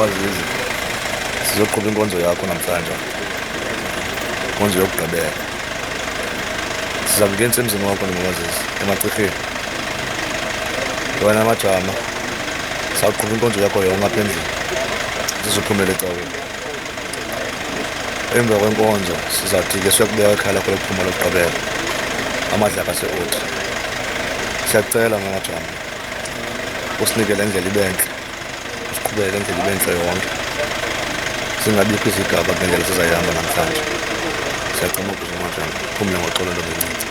Mazizi sizoqhuba inkonzo yakho namhlanje, inkonzo yokugqibela. Sizamngenisa emzini wakho noMazisi emagcirheni, wena amajama sawuqhuba inkonzo yakho yonke apha endlini, sizophumela ecaweni. Emva kwenkonzo sizawuthi-ke siyokubeka ekhaya lakho lokuphuma lokugqibela amadlaka ase-Othi. Siyakucela ngamajama usinike le ndlela ibe ntle, usiqhubele indlela ibe ntle yonke, singabikho izigaba kule ndlela sizayihamba namhlanje. Siyacela ukuze amajama phumule ngoxolo lobuncinci.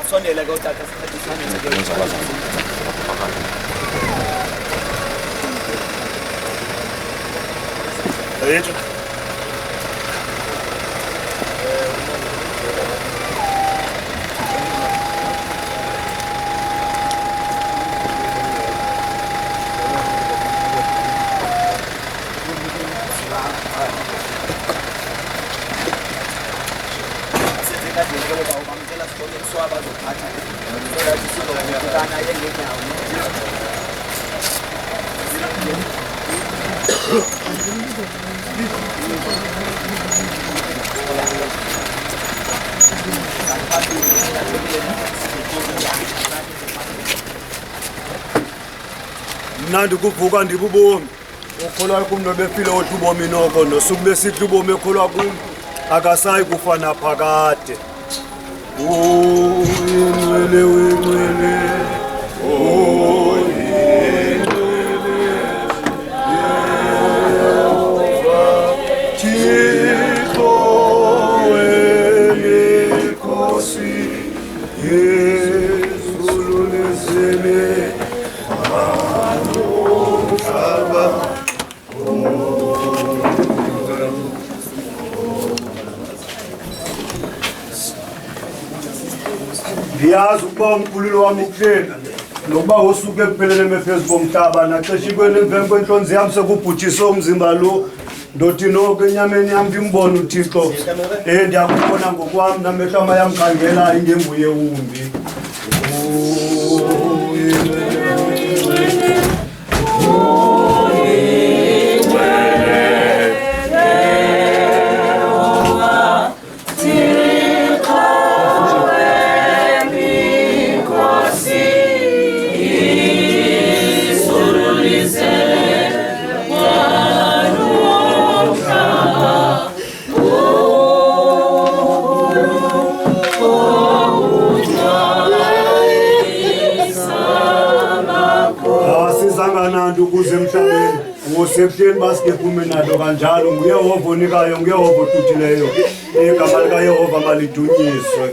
Sondela go tata sikhathi mnandi kuvuka ndibubomi ukholwa kumntu befile othi ubomi noko nosuku besithi ubomi ekholwa kum akasayi kufa naphakade. Uyinwele uyinwele Thixo wemikhosi yezulu nezele ndiyazi ukuba umkhululo wami ukuhleli nokuba wosuke ekupheleleme phezu komhlaba naxesha ikweni emveni kwentlonzi yam sekubhutshise umzimba lo ndothi noko enyameni yam ndimbone uThixo. Ndiyakubona ngokwam namehlo am ayamkhangela ingenguye umbi. Ukuze emhlabeni ngosebuhleni basikephuma nalo kanjalo nguyehova onikayo nguyehova othuthileyo igama likayehova malidunyiswe.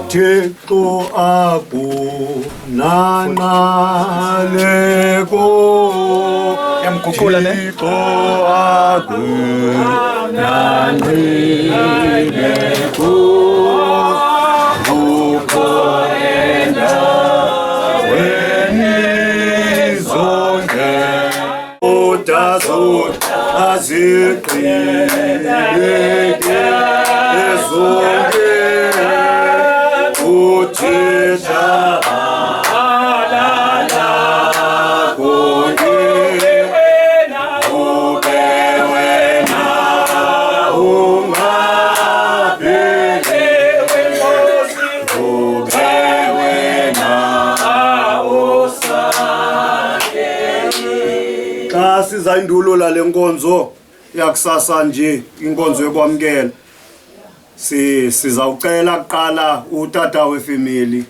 Thixo akunanaleko Guqula ne? Sizayindulo la lenkonzo yakusasa nje inkonzo yokwamkela sizawucela kuqala utata wefamily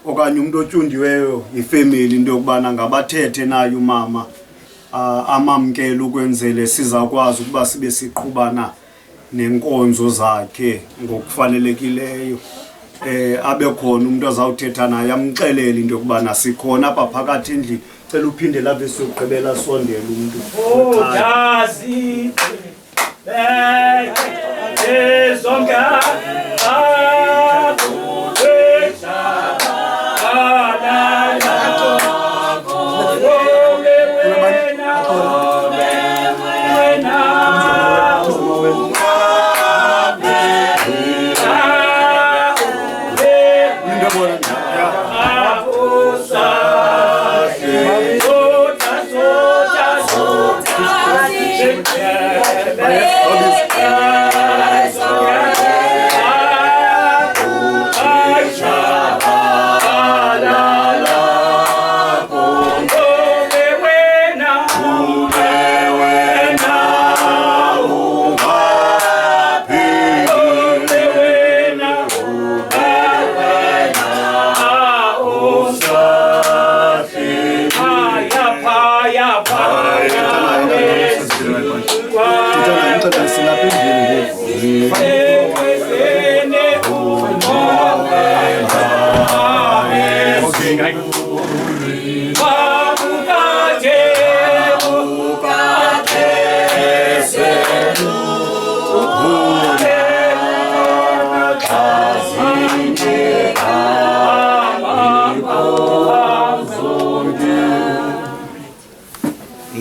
okanye umuntu otshundiweyo ifamily into yokubana ngabathethe naye umama amamkela ukwenzele sizakwazi ukuba sibe siqhubana nenkonzo zakhe ngokufanelekileyo abe khona umuntu azawuthetha naye amxelele into yokubana sikhona apha phakathi endlini cela uphinde lapho siyogqibela sondela umuntu ujazi zonke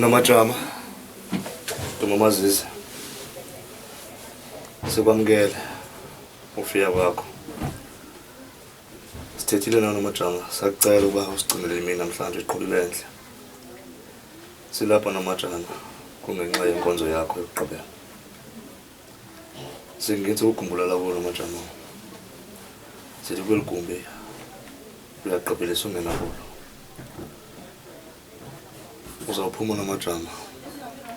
Namajama Tumamazisa sikwamkela ufika kwakho sithethile namajama sakucela ukuba usigcinele mina namhlanje iqhubile enhle silapha namajama kungenxa yenkonzo yakho yokugqibela singithi ukukhumbula labo namajama sithi kweligumbi uyaqhubelisa ungena kulo uzawuphuma namajama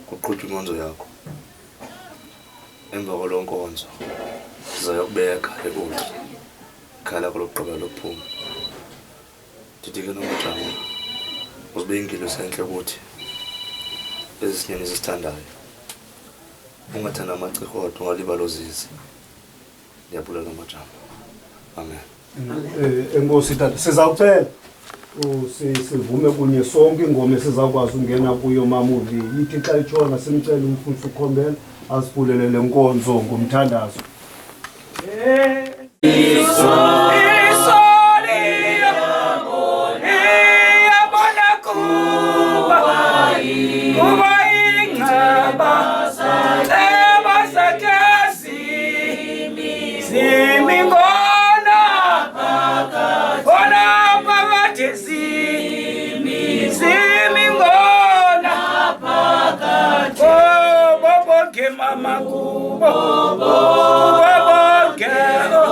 kuqhutshwa inkonzo yakho emva kwalo nkonzo sizayokubeka ebuthi khala kolokugqibela lokuphuma ndithi ke namajama uzibe ingilo senhle ukuthi ezinyeni zisithandayo ungathanda amacirhodo ungalibalozizi ndiyabulela namajama amen enkosi tata sizawucela sivume kunye sonke ingoma esizakwazi ungena kuyo mamuvi yithi xa itshona simcela umfundisi ukhombela asivulele lenkonzo ngomthandazo Mama kubo, kubo bonke.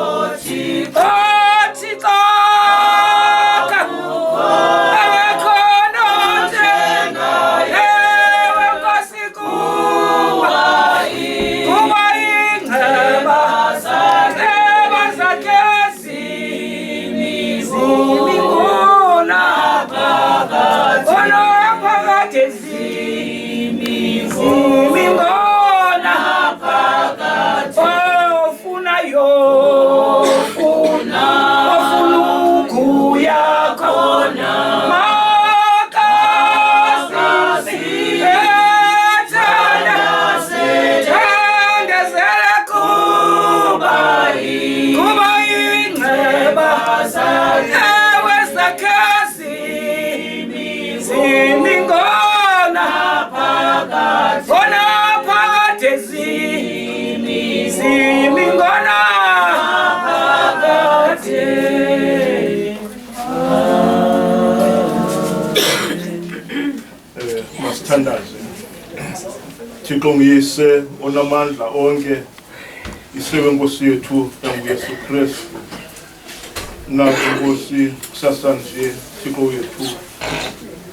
Masithandaze Thixo nguyise onamandla onke isewe Nkosi yethu Yesu Kristu Nkosi kusasanje Thixo wethu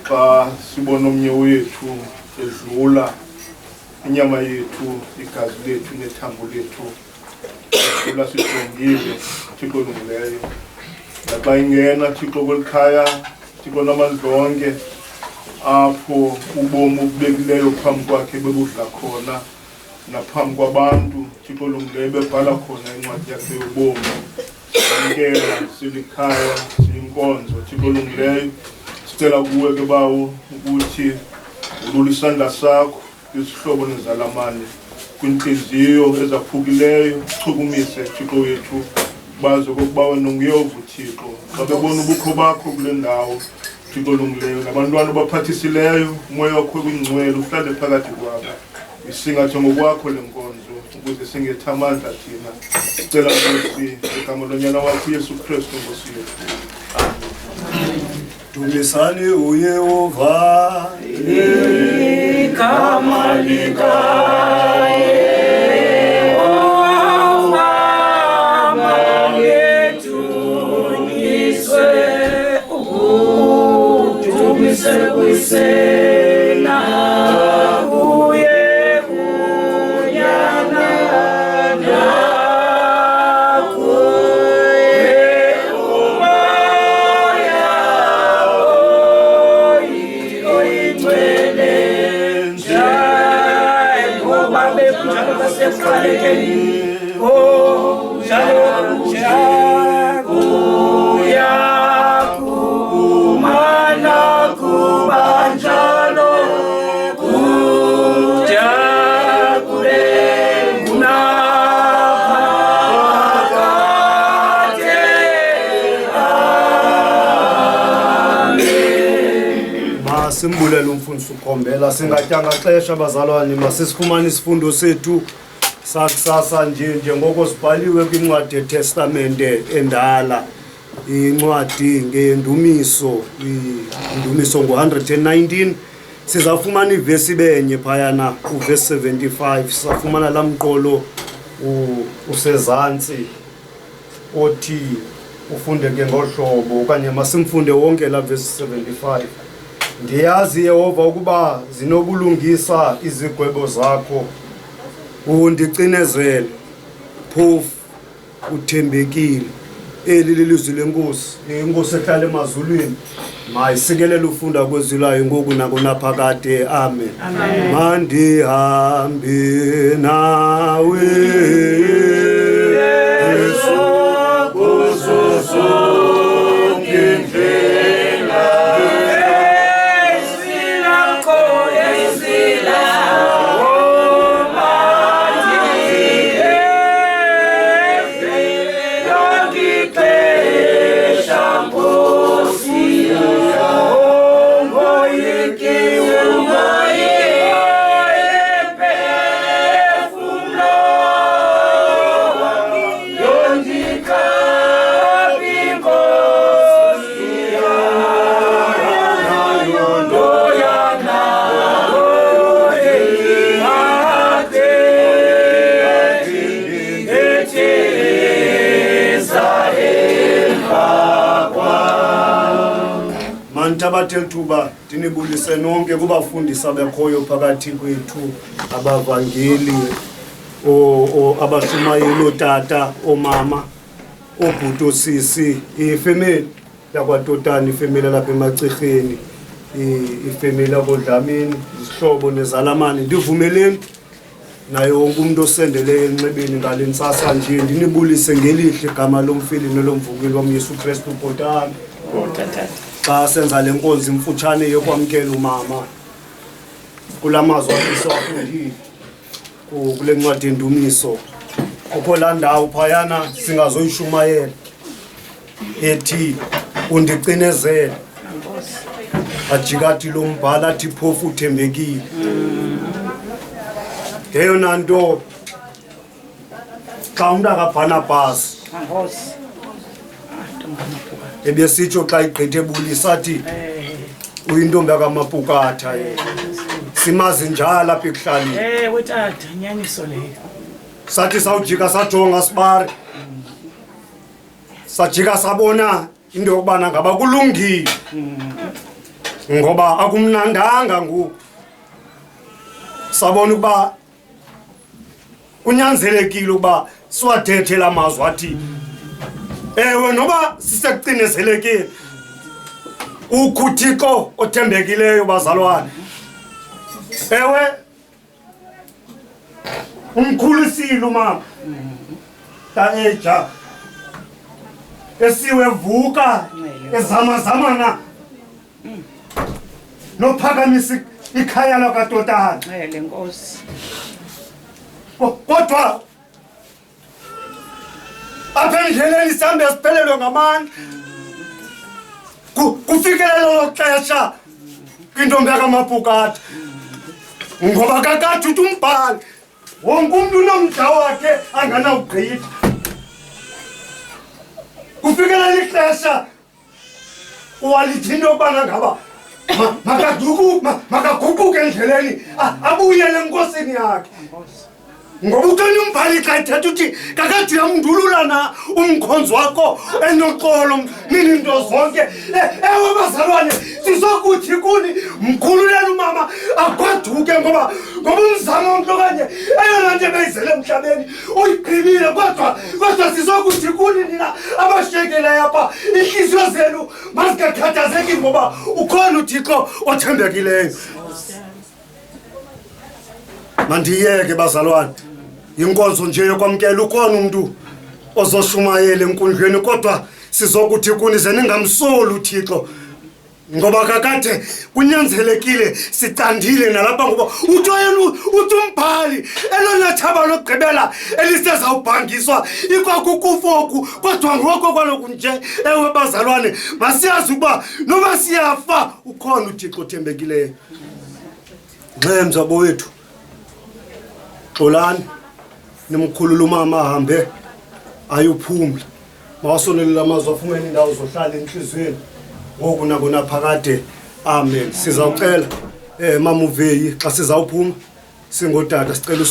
xa sibona omnye wethu edlula inyama yethu igazi lethu nethambo lethu la sijongile Thixo olungileyo naxa ingena Thixo kwelikhaya Thixo namandla onke apho ubomi obubekileyo phambi kwakhe bebudla khona naphambi kwabantu Thixo olungileyo bebhala khona incwadi yakhe yobomi ngeke silikhaya siyinkonzo Thixo olungileyo sicela kuwe ke bawo ukuthi ulule isandla sakho isihlobo nezalamane kwinhliziyo ezaphukileyo chukumise Thixo wethu bazi ukuba wena unguYehova Thixo xa bebona ubukho bakho kule ndawo Thixo olungileyo nabantwana baphathisileyo umoya wakho kwingcwele uhlale phakathi kwabo isingathe ngokwakho lenkonzo ukuze singethe amandla thina sicela ukuthi igama lonyana wakho Yesu Kristu Nkosi yethu. Dumisani uYehova igama likaye Sena uye unyana nakuye umaya oyitwele njaya ngoba bekunjalo basekuqalekeni njalo Simbulela umfundisi ukhombela singatyanga xesha abazalwane masisifumane isifundo sethu sakusasa njengoko sibhaliwe kwincwadi yeTestamente endala incwadi ngendumiso indumiso ngo119 sizafumana ivesi benye phayana uvesi 75 sizafumana lamqolo usezantsi othi ufundeke ngohlobo okanye masimfunde wonke la vesi 75. Ndiyazi Yehova ukuba zinobulungisa izigwebo zakho undicinezele phofu uthembekile eli lilizwi lenkosi inkosi ehlala emazulwini mayisikelele ufunda kwezwilayo ngoku nakunaphakade amen mandihambe nawe Yesu kuzo Tabathel thuba dinibulise nonke kubafundisa bekhoyo phakathi kwethu abavangeli abashumayeli otata omama obhuto sisi ifamily yakwaTotani ifamily lapha eMacirheni ifamily aboDlamini isihlobo nezalamane ndivumeleni naye wonke umuntu osendele enxebeni ngalentsasa nje ndinibulise ngelihle igama lomfili nolomvukeli wam Yesu Kristu Bhotani xa senza lenkonzo imfutshane yokwamkela umama kulamazwi asifundile kule ncwadi endumiso kukho la ndawo phayana singazoyishumayela ethi undicinezela ajikathi lo mbhala athi phofu uthembekile ngeyona nto xa umntu akaBarnabas ebesitsho xa igqithe ebulisa athi uyintombi yakamapukatha simazi njalo apha ekuhlaleni wetata nyaniso leyo sathi sawujika sajonga sibari sajika sabona into yokubana ngaba kulungile ngoba akumnandanga ngoku sabona ukuba kunyanzelekile ukuba siwathethe la mazwi athi ewe noba sisekucinezelekile uKuthixo othembekileyo bazalwane ewe umkhulisile umama taeja esiwe vuka ezamazamana nophakamisa ikhaya lakatotana lenkosi kodwa apha endleleni sihambe siphelelwe ngamandla kufikele lelo xesha kwintombi yakamapukatha ngoba kakathi uthi umbhali wonke umntu unomda wakhe anganawugqitha kufikele lixesha walithi into yokubana ngaba makaguquke endleleni abuyele enkosini yakhe ngoba utoni umbhali xa ethetha uthi kakade uyamndulula na umkhonzi wakho enoxolo nini into zonke ewe bazalwane sizokuthi kuni mkhululela umama agoduke ngoba umzamo womntu okanye eyona nto ebeyizele emhlabeni uyigqibile kodwa sizokuthi kuni nina abashiyekeleyo apha ihliziyo zenu mazingakhathazeki ngoba ukhona uThixo othembekileyo mandiyeke bazalwane inkonzo nje yokwamkela ukhona umuntu ozoshumayela enkundleni kodwa sizokuthi kuni ze ningamsoli uThixo ngoba kakade kunyanzelekile sicandile nalapha ngoba uthi umbhali elona thaba lokugqibela elisezawubhangiswa ikwakukufoku kodwa ngoko kwaloku nje ewe bazalwane masiyazi ukuba noba siyafa ukhona uThixo othembekileyo nxemzabo wethu xolani nimkhulula umama ahambe ayuphumla mawasonelele amazwi afumene indawo zohlala enhliziyweni ngoku nakona phakade amen sizawucela mama uVeyi xa sizawuphuma singodada sicela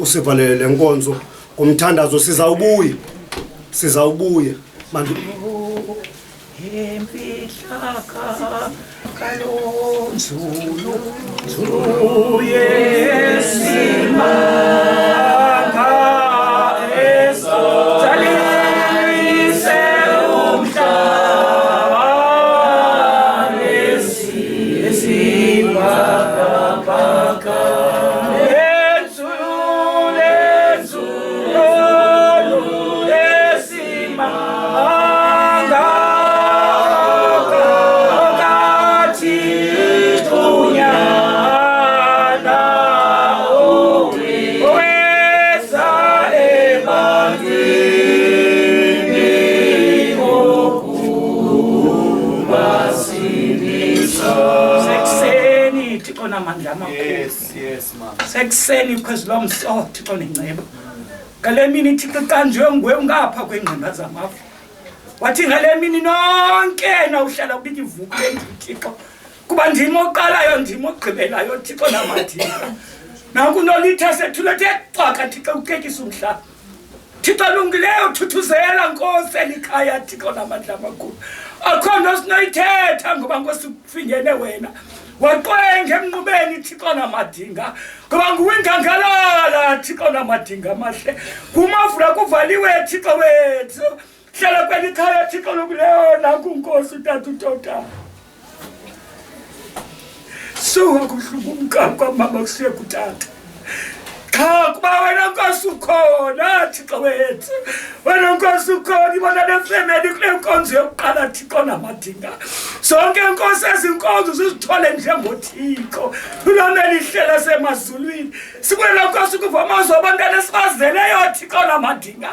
usivalele lenkonzo ngomthandazo sizawubuya manje emfihlaka kalonzulu nzulu yesimanga ezalise umhlaba lesibhakabhaka Yes, ma'am. Sekuseni because lo mso Thixo nenceba. Ngale mini Thixo kanjwe ngwe ungapha kwengqimba zamafu. Wathi ngale mini nonke na uhlala ubiki ivuku leNthixo. Kuba ndimo oqalayo ndimo ogqibelayo Thixo namathinga. Naku nolitha sethulethe xaka Thixo ukekisa umhlaba. Thixo lungileyo thuthuzela Nkosi elikhaya Thixo namandla amakhulu. Akho nto sinoyithetha ngoba Nkosi kufingene wena. Waqwenga emnqubeni Thixo namadinga ngoba nguwingangalala Thixo namadinga amahle kumafura kuvaliwe Thixo wethu hlala kwelikhaya Thixo lokuleyo nakunkosi uTata uTota suka kuhlunguka kwamama kusiye kutata cha kuba wena Nkosi ukhona Thixo wethu wena Nkosi ukhona ibona le family kule nkonzo yokuqala Thixo namadinga sonke Nkosi ezinkonzo sizithole njengoThixo unomeli ihlela semazulwini sibona Nkosi kuva amazwi abantwana esibazeleyo Thixo namadinga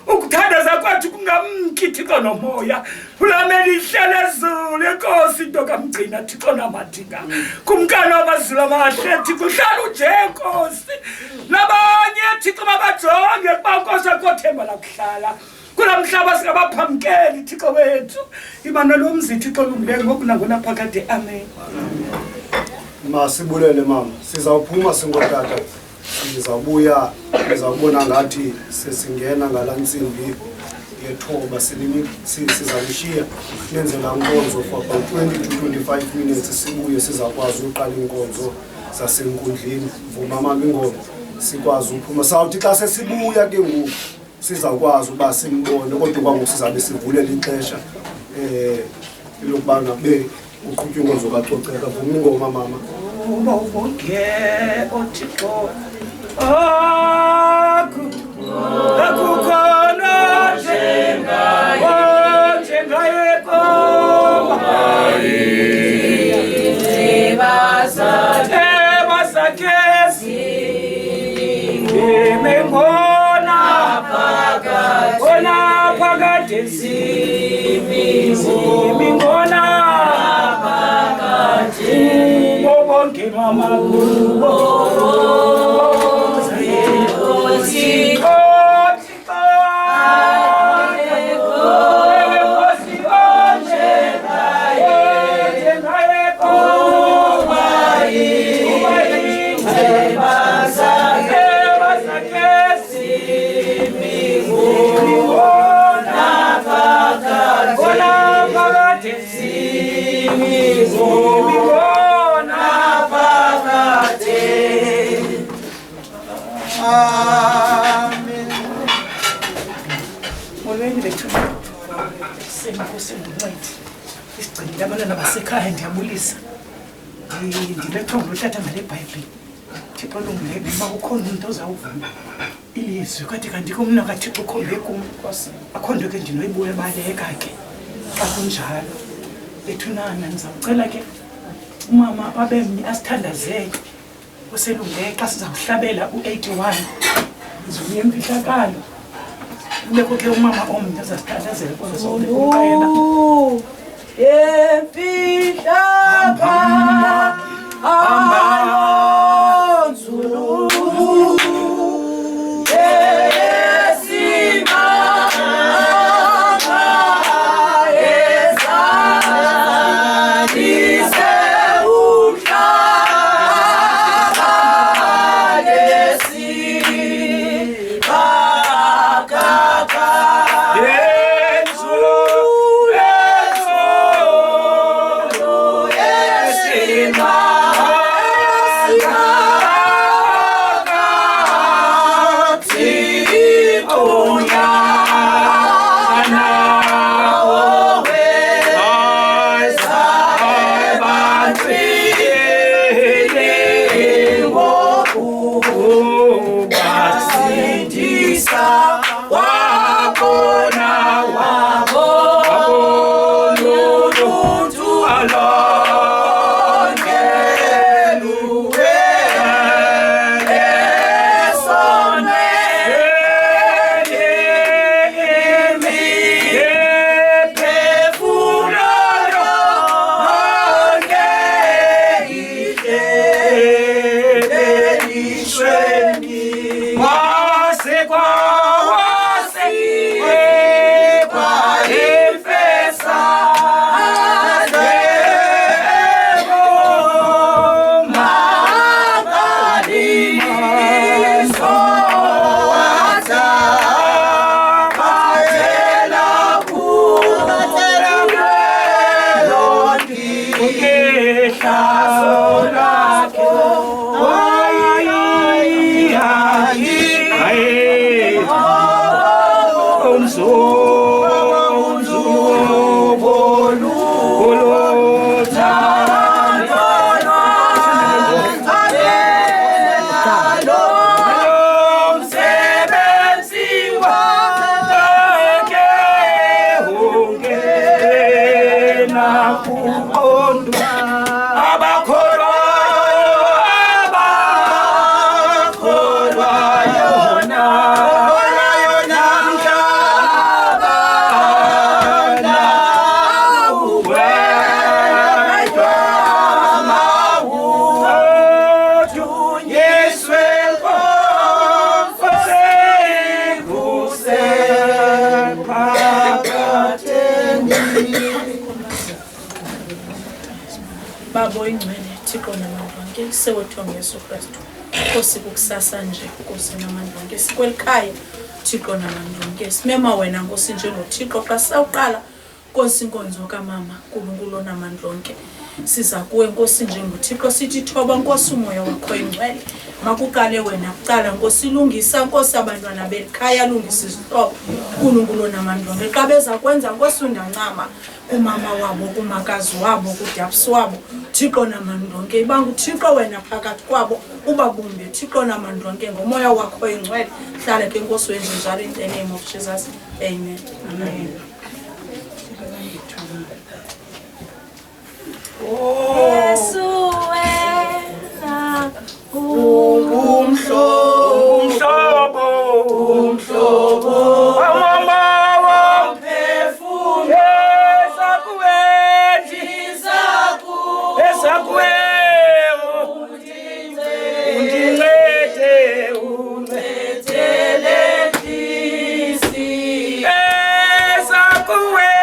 ukuthandaza kwethu kungamki Thixo nomoya unomeli ihlela ezulu Nkosi into kamgcina Thixo namadinga kumkani wamazulu amahle Thixo uhlala uje Nkosi nabanye Thixo mabajonge kuba Nkosi akothemba la kuhlala kulamhlaba singabaphamkeli Thixo wethu imana lomzi Thixo lumlenge ngokunangona phakade amen Masibulele mama sizawuphuma singotata sizawubuya sizawubona ngathi sesingena ngalansimbi yethoba sizalishiya nenzela inkonzo for about 20 to 25 minutes sibuye sizakwazi uqala inkonzo zasenkundleni vuma mama ingoma sikwazi uphuma sawuthi xa sesibuya ke ngoku sizakwazi uba simbone kodwa kwangoku sizabe sivulela ixesha lokuba ngabe uqhutywa inkonzo kacoceka vuma ingoma mama ubonke oThixo akukhona njengaye basakezi ngona phakade ngona ubonke mama kubo isigcinile abantwana basekhaya ndiyabulisa ndilethonga utata ngale bhayibhile Thixo olungileyo noma ukhona umuntu ozawuvuma ilizwi kanti kumna kaThixo ukhombe kum akho nto ke ndinoyibuya baleka ke xa kunjalo bethunana ndizawucela ke umama wabemni asithandazele uselungileyo xa sizawuhlabela u-81 izuye emfihlakalo kubekho ke umama omnye azasithandazela kuzoqela babo ingcwele Thixo namandla onke sewethu ngeyesu Kristu Nkosi kukusasa nje Nkosi namandla onke sikwelikhaya Thixo namandla onke simema wena Nkosi njengoThixo xa sawuqala Nkosi inkonzo kaMama uNkulunkulu onamandla onke siza kuwe Nkosi njengoThixo sithi thoba Nkosi umoya wakho ingcwele makuqale wena kuqala Nkosi ilungisa Nkosi abantwana belikhaya lungisa isihlobo uNkulunkulu onamandla onke xa beza kwenza Nkosi undancama kumama wabo kumakazi wabo kudabsi wabo Thixo namandla onke ibanga uThixo wena phakathi kwabo ubabumbe Thixo namandla onke ngomoya wakho ingcwele hlale ke Nkosi wenje njalo in the name of Jesus amen amen Yesu wena umhlobo amama womphefumulo esakuwe undincede uncedele ndisi esakuwe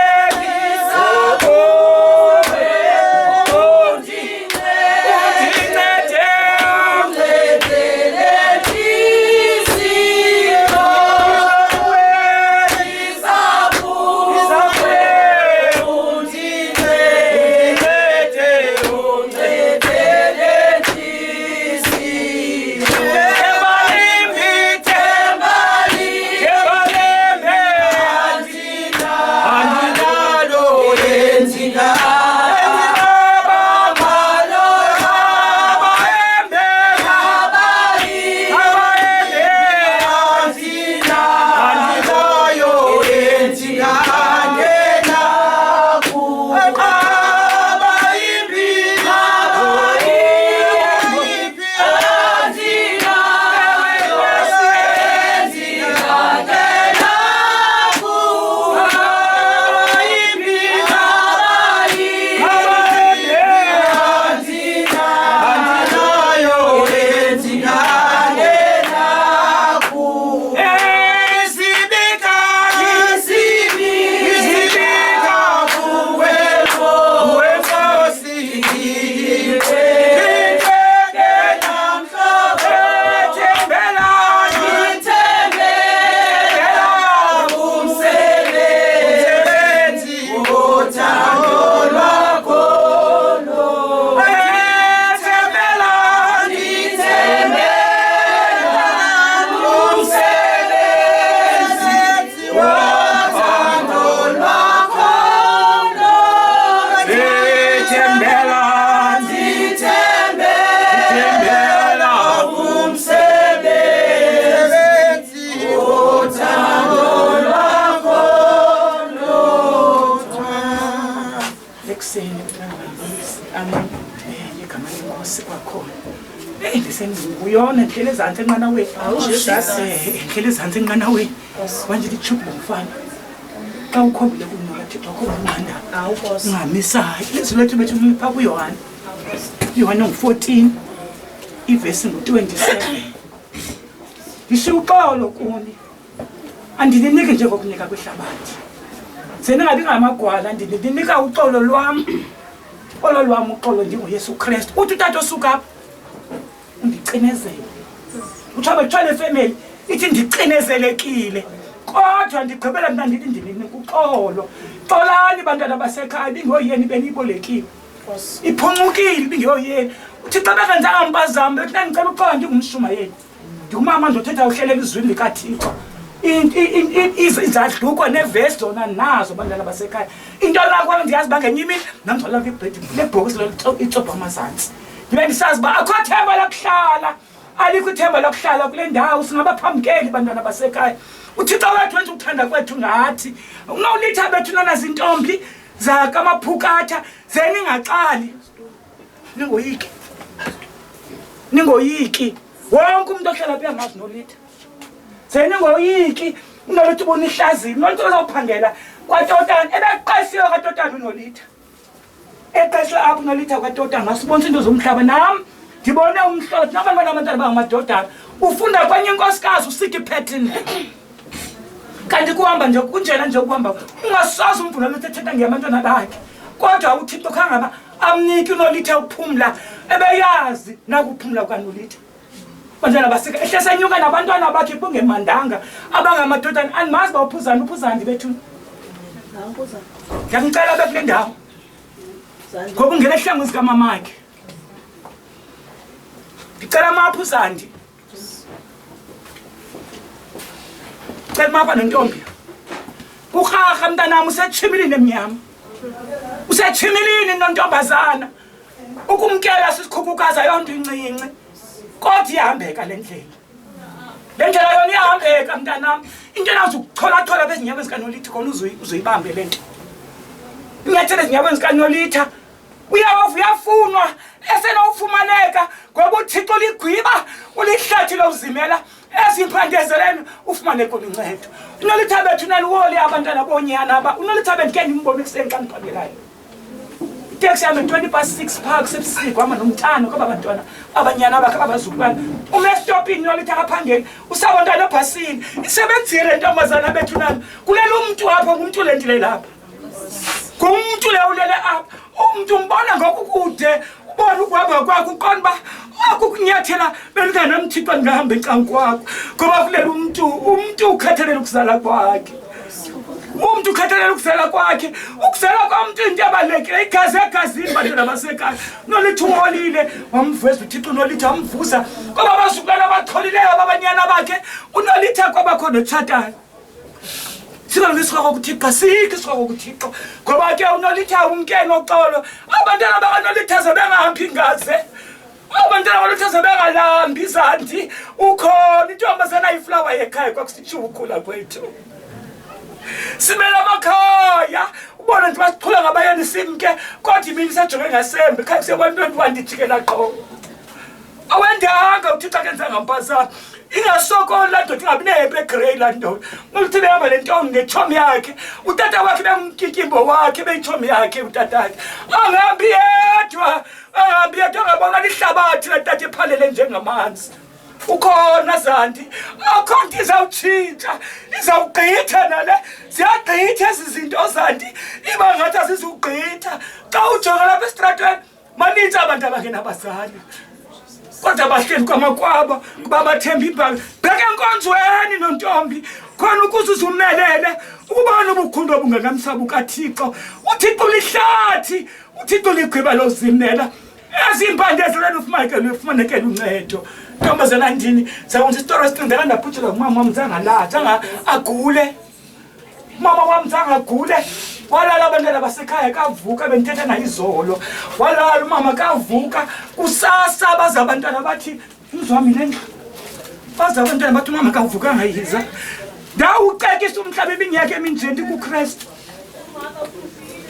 uyona ndlela ezantsi enqana wethu ndlela ezantsi enqana wethu manje lichubu ngomfana xa ukhombile kunoka Thixo akho unqanda ungamisayo ilizwi lethu bethu lipha kuYohana Yohana 14 ivesi ngo-27 lisho uxolo kuni andiliniki njengokunika kwihlabathi seningabi ngamagwala ndilinika uxolo lwam olo lwam uxolo ndinguYesu Kristu uthi utata osuka apha undicinezele uthobe thwele family ithi ndicinezekile kodwa ndigqibela mna ndithi ndilinika uxolo xolani bantwana basekhaya bingoyeni beniyibolekiwe iphunqukile bingoyeni uthi xa bengenzanga mpazamo bethi ndicela uxolo ndingumshumayeli ndingumama ndothetha uhlelela izwini likaThixo izadluko nevesi zona nazo bantwana basekhaya into nakwami ndiyazi uba ngenye imini namgcwala lebhokisi icobha amazantsi ndibe ndisazi uba akho themba lokuhlala alikho ithemba lokuhlala kule ndawo singabaphambukeli bantwana basekhaya uThixo wethu wenza ukuthanda kwethu ngathi unolitha bethu nana zintombi zakamaphukatha zeningaqali ningoyiki wonke umuntu ohlala phi angazi nolitha zeninggoyiki unolitha ubona ihlazini nolitha uzawuphangela kwatotana ebeqesiwe kwatotana unolitha eqeswe apho unolitha kwatotana ngasibonisa into zomhlaba nami ndibone umhlolo nabantwana abantwana bangamadodana ufunda kwenye inkosikazi usithi pattern kanti kuhamba nje kunjena nje ukuhamba ungasazi umvula lethethetha ngeyabantwana bakhe kodwa uThixo khangaba amniki uNolitha ukuphumla ebeyazi nakuphumla kwaNolitha manje labasika ehlesenyuka nabantwana bakhe bungemandanga abangamadodana animazi uphuzani bethu ngiyacela bekule ndawo ngoba ungena ehlangu zikamamakhe ngicela maphuzandi cela mapha nontombi uhaha mntanami usechimilini emnyama usechimilini nontombazana ukumkela sisikhukukaza yonto incinci kodwa iyahambeka le ndlela yona iyahambeka mntanami into nazo ukuchola bezinyabeni zikaNolitha khona uzoyibambe le nto inyathelo ezinyabeni zikaNolitha uyafunwa esenawufumaneka ngoba uThixo ligwiba ulihlathi lozimela ezimpandezeleni ufumane khona uncedo uNolitha bethu naluwoli abantwana bonyana uNolitha bethu ke nimbone kusenxa niphangelayo iteksi yami 6 park sebusika ama nomntana ngoba abantwana abanyana bakhe abazukwana umestopini Nolitha akaphangeli usabantwana ebhasini isebenzile intombazana bethu nami kulela umuntu apha umuntu lentile lapha kumuntu lewulele apha umuntu umbona ngokukude ubona ukwaba kwakhe uqonba akukunyathela belinganamthixo ngihamba ecangu kwakho ngoba kulela umuntu ukhathalela ukuzala kwakhe umuntu ukhathalela ukuzala kwakhe ukuzala komuntu into yabalekile igazi egazini bantwana basekhaya Nolitha uholile wamveza uThixo uNolitha wamvuza ngoba abazukwana abacholileyo abanyana bakhe uNolitha kwaba khona uTshatana singalisikhoko kuThixo sikho kuThixo ngoba ke uNolitha umkeni oxolo abantwana bakaNolitha sebengahambi ngaze abantwana baNolitha sebengalambi izandi ukhona intombazana iflower yekhaya kwakusitsho ukhula kwethu simela amakhaya ubona nje basichula ngabayeni simke kodwa imini sajonge ngasembe ekhaya kusekwantweni wandijikela qho awendanga uThixo akenza ngampazana ingasokola ndoda ingabinehempe egrey la ndoda Nolitha behamba le ntombi nechomi yakhe utata wakhe bemkikimbo wakhe beyichomi yakhe utatakhe angahambi yedwa ngabona lihlabathi latata ephalele njengamanzi ukhona zandi akho nto izawutshintsha izawugqitha nale ziyagqitha ezi zinto zandi iba ngathi azizugqitha xa ujonga lapha esitratweni maninzi abantu abangena abazali kodwa bahleli kwamakwaba kuba bathemba ibhanga bheka enkonzweni nontombi khona ukuze uzumelele ukubona ubukhulu obungakamsaba ukaThixo uThixo lihlathi uThixo ligqiba lozimela ezimpandezelo ufumanekela uncedo ntombazana ndini zakwenza isitori esicindeka ndaphuthela umama wamzangalatha agule mama wamzangagule walala abantwana basekhaya kavuka benthetha naye izolo walala umama kavuka kusasa baza abantwana bathi uzwami le baza abantwana bathi umama kavuka ngayiza ndawucekisa umhlaba iminyaka eminjeni kuKristu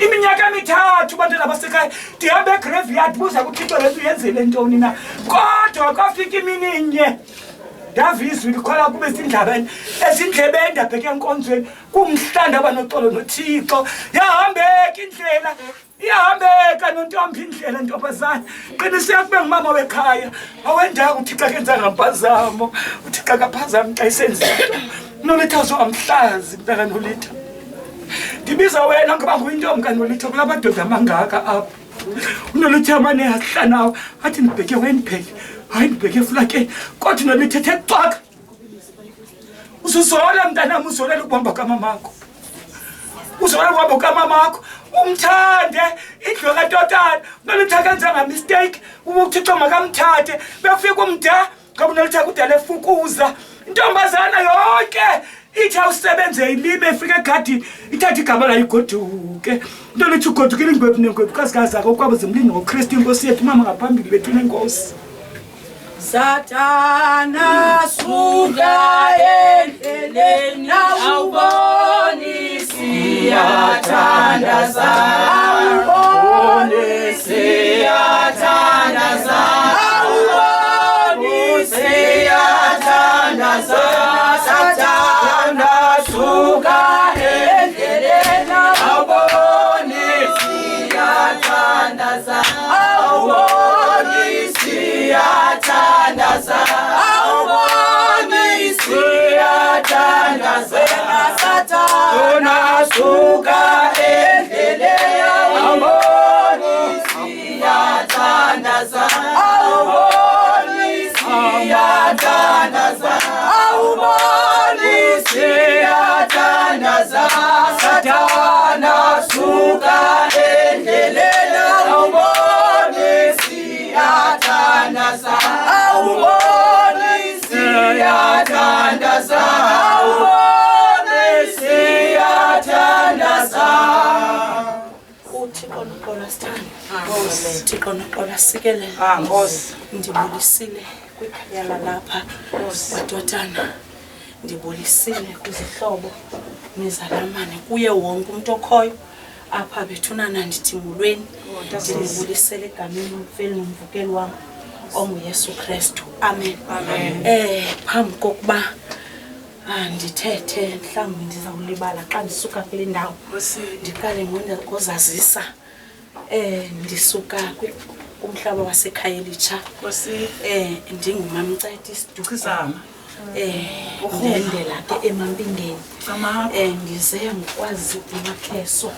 iminyaka emithathu abantwana basekhaya ndihambe egraveyard buza kuThixo lethu yenzele ntoni na kodwa kwafika imini inye ndavizwe likhola kube sindlabeni ezindlebeni ndabheke enkonzweni kumhlanda abanoxolo noThixo yahambeka indlela iyahambeka nontombi indlela ntombazana qiniseka kube ngumama wekhaya awendanga uThixo akenza ngampazamo uThixo akaphazami xa isenzinto Nolitha uzowamhlazi mntaka Nolitha ndibiza wena ngoba nguyintombi kaNolitha kulabadoda amangaka apha uNolitha amane ahlanawo athi ndibheke wenibheke hayi ndibheke eflakeni kodwa Nolitha ethe xaka usuzola mntanami uzolela ukuhamba kamamakho uzolela ukuhamba kamamakho umthande indlu kaTotana Nolitha akenzanga mistake uThixo makamthathe befika umda ngoba Nolitha kudala efukuza intombazana yonke ithi awusebenze ilibe efika egadini ithatha igama la igoduke Nolitha ugodukile ingwebu nengwebu kasikazi akho kwabo zimlini ngoKristu inkosi yethu mama ngaphambili bethu nenkosi Satana suka endleleni awuboni siyathandaza awuboni siyathandaza awuboni siyathandaza Satana suka endleleni awuboni siyathandaza awuboni siyathandaza awuboni siyathandaza Satana suka endleleni awuboni siyathandaza awuboni siyathandaza Sathana suka endleleni awuboni siyathandaza awuboni siyathandaza awuboni siyathandaza uThixo noxolo sithanda Thixo noxolo sikelela Nkosi ndibulisile kwikhaya lalapha madodana ndibulisile kwizihlobo nezalamane kuye wonke umuntu okhoyo apha bethunana ndithi mulweni ndibulisele egameni umfeli nomvukeli wami onguYesu Kristu amen phambi kokuba ndithethe mhlawumbi ndizawulibala xa ndisuka kule ndawo ndiqale ngozazisa ndisuka kumhlaba waseKhayelitsha ndingumamncedi isidukhuzana ndendela ke emampingeni ndize ngikwazi umakheso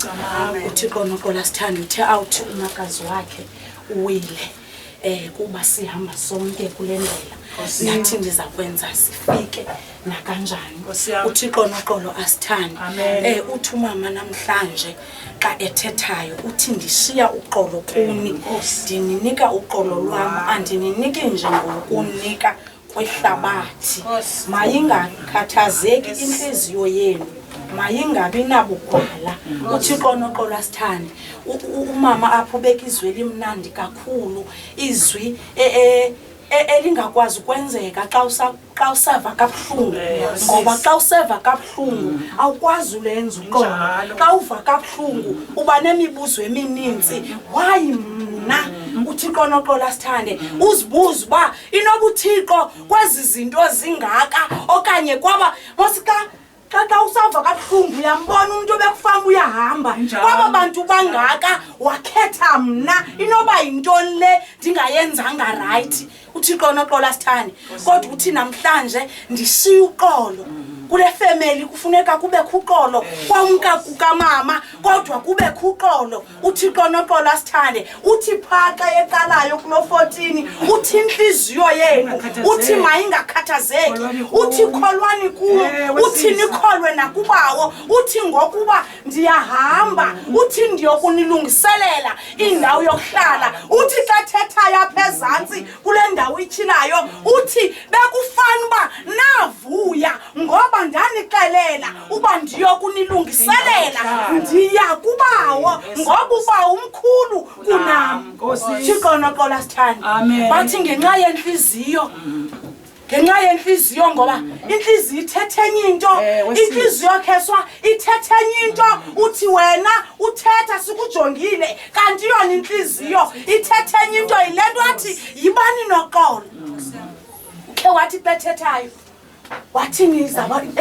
uThixo noxolo sithanda uthe awuthi umakazi wakhe uwile kuba sihamba sonke kule ndlela nathi ndiza kwenza sifike nakanjani uThixo noxolo asithandi uthi umama namhlanje xa ethethayo uthi ndishiya uxolo kuni ndininika uxolo lwam andininiki nje ngokunika kwehlabathi mayingakhathazeki inhliziyo yenu mayingabi nabugwala uThixo noxolo asithandi umama apho ubeka izwi elimnandi kakhulu izwi elingakwazi ukwenzeka xa usava kabuhlungu ngoba xa useva kabuhlungu awukwazi ulenza uxolo xa uva kabuhlungu uba nemibuzo emininzi wayi mna uThixo noxolo asithande uzibuza uba inoba uThixo kwezi zinto zingaka okanye kwaba mosika xa usava kabuhlungu uyambona umuntu obekufamba uyahamba kwaba bantu bangaka wakhetha mna inoba yintoni le ndingayenzanga right uThixo noxolo asithande kodwa uthi namhlanje ndishiya uxolo kule family kufuneka kube khuxolo kwamka kukamama kodwa kube khuxolo uThixo noxolo asithande uthi phaqa eqalayo kulo 14 uthi inhliziyo yenu uthi mayingakhathazeki uthi kholwani kuwo uthi nikholwe nakubawo uthi ngokuba ndiyahamba uthi ndiyokunilungiselela indawo yokuhlala uthi xa thethayo apha ezantsi kule ndawo ityhilayo uthi bekufana uba navuya ngoba ndanixelela uba ndiyokunilungiselela ndiya kubawo ngoba uba umkhulu kunam Thixo noxolo asithandi bathi ngenxa yenhliziyo ngoba inhliziyo ithethe enye into inhliziyo kheswa ithethe enye into uthi wena uthetha sikujongile kanti yona inhliziyo ithethe enye into yilento athi yibani noxolo ke wathi bethethayo wathi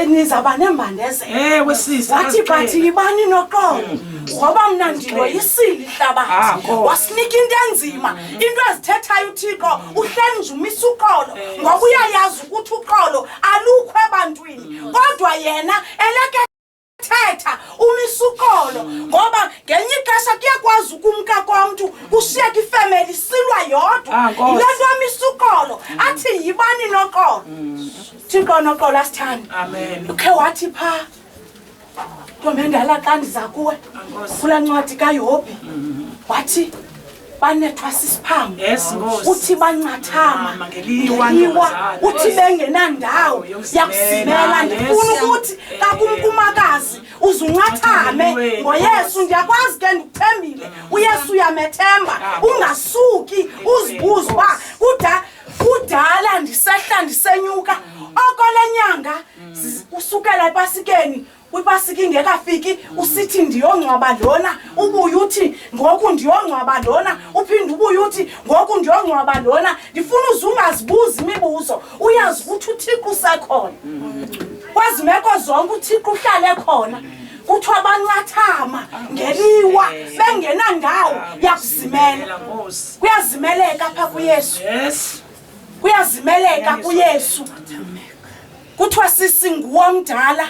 nizaba nembandezelo wathi bathi yibani noxolo ngoba mna ndiloyisile ihlabathi wasinika into enzima into ezithethayo uThixo uhleli nje umisa uxolo ngoba uyayazi ukuthi uxolo alukho ebantwini kodwa yena thetha umisa uxolo ngoba ngenye ixesha kuyakwazi ukumka komntu kushiyeka ifamily silwa yodwa yilento amisa uxolo athi yibani noxolo Thixo noxolo asithandi ukhe wathi pha ntombi endala xa ndiza kuwe kula ncwadi kaYobhi wathi banethwa sisiphambo uthi bancathama ngeliwa uthi bengenandawo yakuzimela ndifuna ukuthi kakumkumakazi uzuncathame ngoYesu ndiyakwazi ke ndikuthembile uYesu uyamethemba ungasuki uzibuza uba kudala ndisehla ndisenyuka okolenyanga usukela epasikeni kwipasiki ingekafiki usithi ndiyongcwaba lona ubuye uthi ngoku ndiyongcwaba lona uphinde ubuye uthi ngoku ndiyongcwaba lona ndifuna uzungazibuza imibuzo uyazi ukuthi uThixo usekhona kwazi meko zonke uThixo uhlale khona kuthiwa bancathama ngeliwa bengenandawo yakuzimela kuyazimeleka apha kuYesu kuyazimeleka kuYesu kuthiwa sisinguwo omdala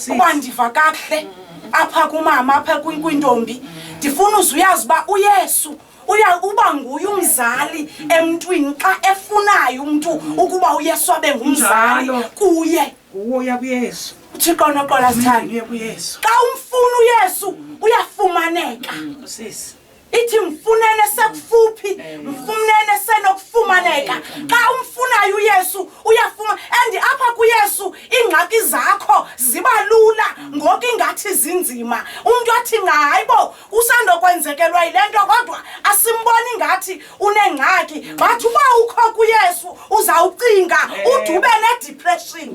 uba ndiva kakuhle apha kumama apha kwintombi ndifuna uzuyazi uba uYesu uba nguye umzali emntwini xa efunayo umuntu ukuba uYesu abe ngumzali kuye uya kuYesu uThixo noxola sithando uya kuYesu xa umfuna uYesu uyafumaneka sisi ithi mfunene sekufuphi mfunene senokufumaneka xa umfunayo uYesu uyafuma and apha kuYesu ingxaki zakho ziba lula ngoku ingathi zinzima umuntu athi hayibo usandokwenzekelwa yilento kodwa asimboni ngathi unengxaki bathi uba ukho kuYesu uzawucinga udube nedepression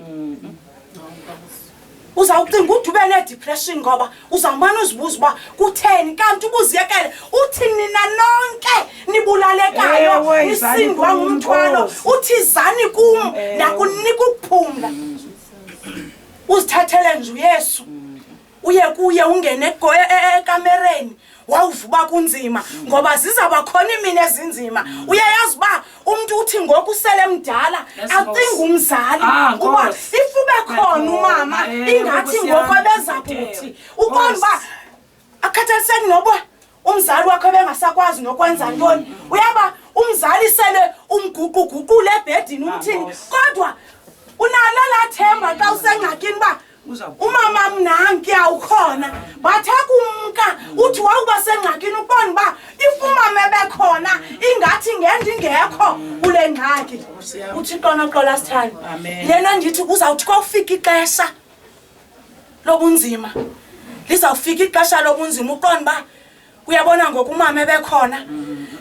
uzawucinga udube nedepression ngoba uzamana uzibuza uba kutheni kanti ubuziyekele uthi nina nonke nibulalekayo nisindwa ngumthwalo uthi zani kum ndakunika ukuphumla uzithathele nje uYesu uye kuye ungene ekamereni wawuvuba kunzima ngoba zizaba khona imini ezinzima uyayazi ba umuntu uthi ngoku usele mdala acinga umzali kuba ifube khona umama ingathi ngoku ebeza kuthi ukona ba akhathaliseki noba umzali wakhe bengasakwazi nokwenza ntoni uyaba umzali sele umguquguqule ebhedini umthini kodwa unalo lathemba xa usengxakini ba umama mnanki awukhona bathakumka uthi wawuba sengxakini ubona ba ifumama bekhona ingathi ngendingekho kule ngxaki uThixo noxola sithando lena ndithi uzawuthi kufika ixesha lobunzima lizawufika ixesha lobunzima uqonda ba uyabona ngokumama bekhona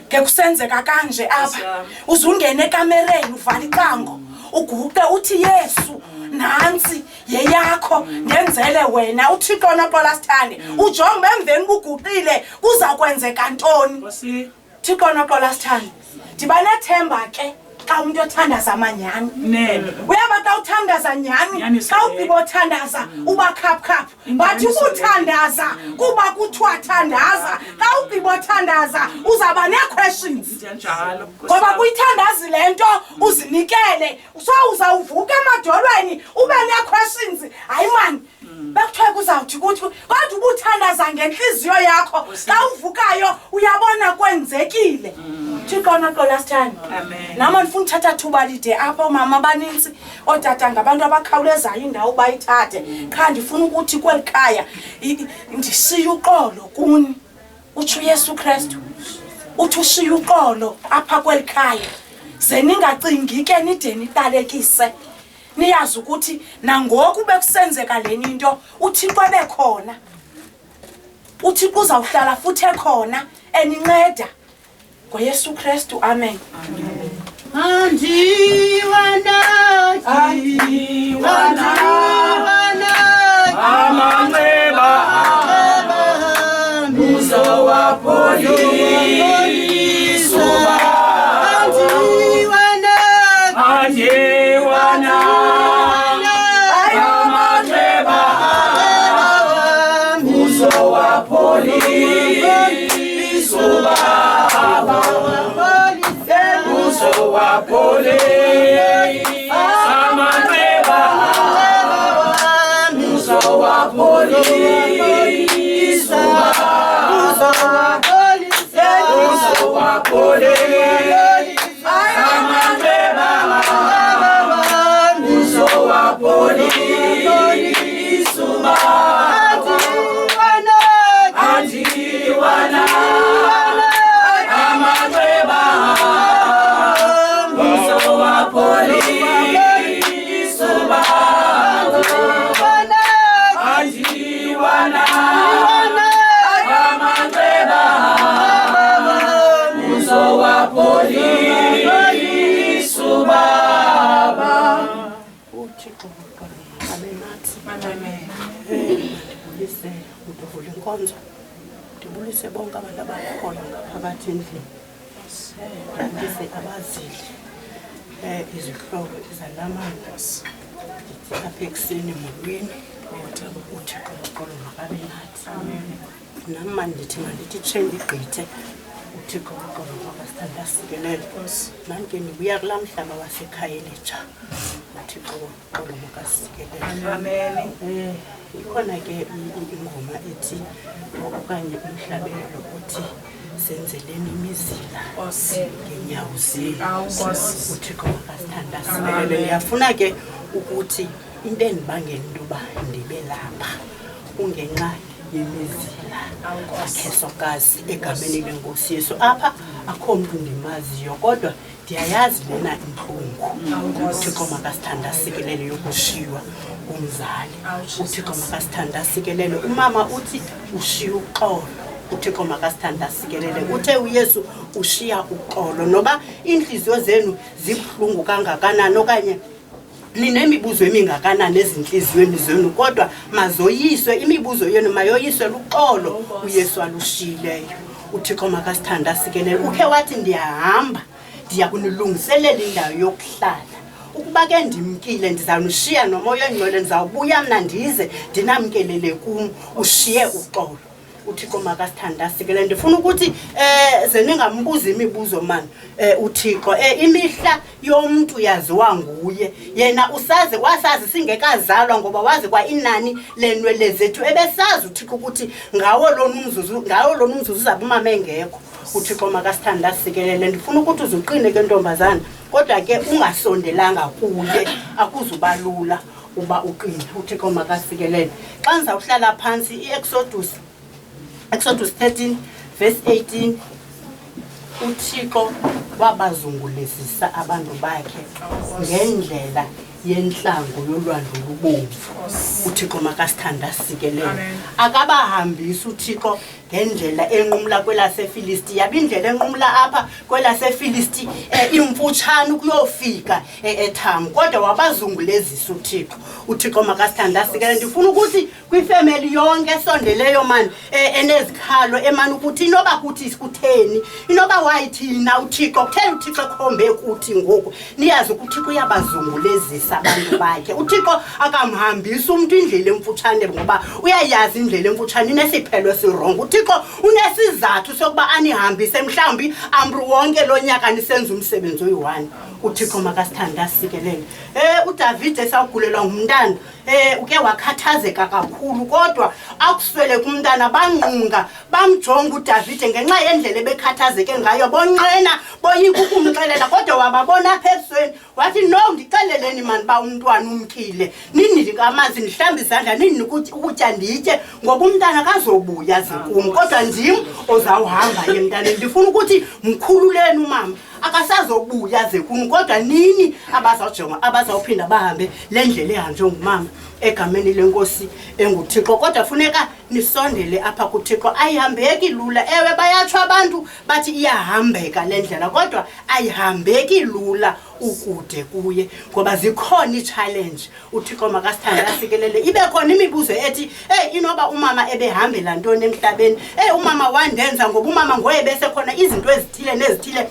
ngekusenzeka kanje apha uzungene ekamereni uvala icango uguqe uthi Yesu nansi yeyakho ndenzele wena uThixo noxola sithande ujonge emveni kuguqile kuzakwenzeka ntoni uThixo noxola sithande diba nethemba ke xa umuntu othandaza amanyani uyaba xa uthandaza nyani xa ubhibo othandaza uba khaphukhaphu bathi ukuthandaza kuba kuthiwa thandaza xa ubhibo othandaza uzaba nee-questions ngoba kuyithandazi le nto uzinikele so uzawuvuka emadolweni ube nee-questions hayi mani bekuthiwe kuzawuthi kuthi kodwa ubuthandaza ngenhliziyo yakho xa uvukayo uyabona kwenzekile Thixo noxola sithando nama ndifuna uthatha thuba lide apha omama abaninzi otata ngabantu abakhawulezayo indawo bayithathe kha ndifuna ukuthi kwelikhaya ndishiya uxolo kuni uthi uYesu Kristu uthi ushiya uxolo apha kwelikhaya ze ningacingi ke nide niqalekise niyazi ukuthi nangoku bekusenzeka leni into uThixo bekhona uThixo uzawuhlala futhi ekhona eninceda ngoYesu Kristu amen amanxeba ndibulise bonke abantu abakhona ngaphakathi endlini ndandise abazili izihlobo ezalamanga ndithi apha ekuseni molweni uThixo noxolo makabe nathi nam mandithi mandithi tshendi igqithe uThixo noxolo makasithanda sikelele nam ke ndibuya kulaa mhlaba wasekhaya elitsha uThixo noxolo makasikelele ikhona ke ingoma ethi okanye umhlabelo uthi senzeleni imizila ngenyawo zenu Awu Nkosi. uThixo makasithandazele. Ngiyafuna ke ukuthi into endibangela into yoba ndibe lapha kungenxa yemizila akhesokazi egameni lenkosi Yesu. Apha akho mntu ndimaziyo kodwa ndiyayazi lena intlungu uThixo makasithandasikelele yokushiywa umzali. uThixo makasithandasikelele. Umama uthi ushiya uxolo. uThixo makasithandasikelele. Uthe uYesu ushiya uxolo. Noba inhliziyo zenu zibuhlungu kangakanani okanye ninemibuzo emingakanani ezinhliziyweni zenu kodwa mazoyiswe imibuzo yenu mayoyiswe luxolo uYesu alushiyileyo. uThixo makasithandasikelele. Ukhe wathi ndiyahamba ndiya kunilungiselela indawo yokuhlala. Ukuba ke ndimkile ndizawunishiya nomoya ongcwele ndizawubuya mna ndize ndinamkelele kum ushiye uxolo. uThixo makasithandasikelele. Ndifuna ukuthi ze ningambuza imibuzo mani. uThixo imihla yomuntu yaziwa nguye. Yena wasazi singekazalwa ngoba wazi kwa inani lenwele zethu. Ebesazi uThixo ukuthi ngawo lo mzuzu uzabe umama engekho. uThixo makasithandasikelele. Ndifuna ukuthi uzuqine ke ntombazana kodwa ke ungasondelanga kuye akuzuba lula uba uqine. uThixo makasikelele. Xa nizawuhlala phansi iExodus 13 verse 18 uThixo wabazungulizisa abantu bakhe ngendlela yenhlango yolwandle lubomvu. uThixo makasithandasikelele. Akabahambisa uThixo ngendlela enqumla kwelaseFilisti. Yaba indlela enqumla apha kwelaseFilisti imfutshane ukuyofika eThamu kodwa wabazungulezisa uThixo. uThixo makasithandasikelele. Ndifuna ukuthi kwifamily yonke esondeleyo mani enezikhalo emani ukuthi inoba kuthi sikutheni inoba wayithina uThixo kutheni uThixo ekhombe kuthi ngoku niyazi ukuthi uThixo uyabazungulezisa abantu bakhe. uThixo akamhambisa umuntu indlela emfutshane ngoba uyayazi indlela emfutshane inesiphelo esirongo. uThixo unesizathu sokuba anihambise mhlawumbi amru wonke lo nyaka nisenza umsebenzi oyi-1. uThixo makasithandasikelele. uDavid esawugulelwa ngumntana uke wakhathazeka kakhulu kodwa akuswele kumntana banqunga bamjonga uDavid ngenxa yendlela ebekhathazeke ngayo bonqena boyika ukumxelela kodwa wababona phezweni wathi no ndixeleleni mani ba umntwana umkile ninike amanzi nihlambe izandla ninike ukutya nditye ngoba umntana kazobuya zikum kodwa ndim ozawuhamba emntaneni. Ndifuna ukuthi mkhululeni umama akasazobuya zekum kodwa nini abazawujonga abazawuphinda bahambe le ndlela ehanjwe ngumama egameni lenkosi enguThixo. Kodwa funeka nisondele apha kuThixo. Ayihambeki lula. Ewe bayatsho abantu bathi iyahambeka le ndlela kodwa ayihambeki lula ukude kuye ngoba zikhona ichallenge. uThixo makasithandasikelele. Ibe khona imibuzo ethi inoba umama ebehambela ntoni emhlabeni. Umama wandenza ngoba umama ngoye bese khona izinto ezithile nezithile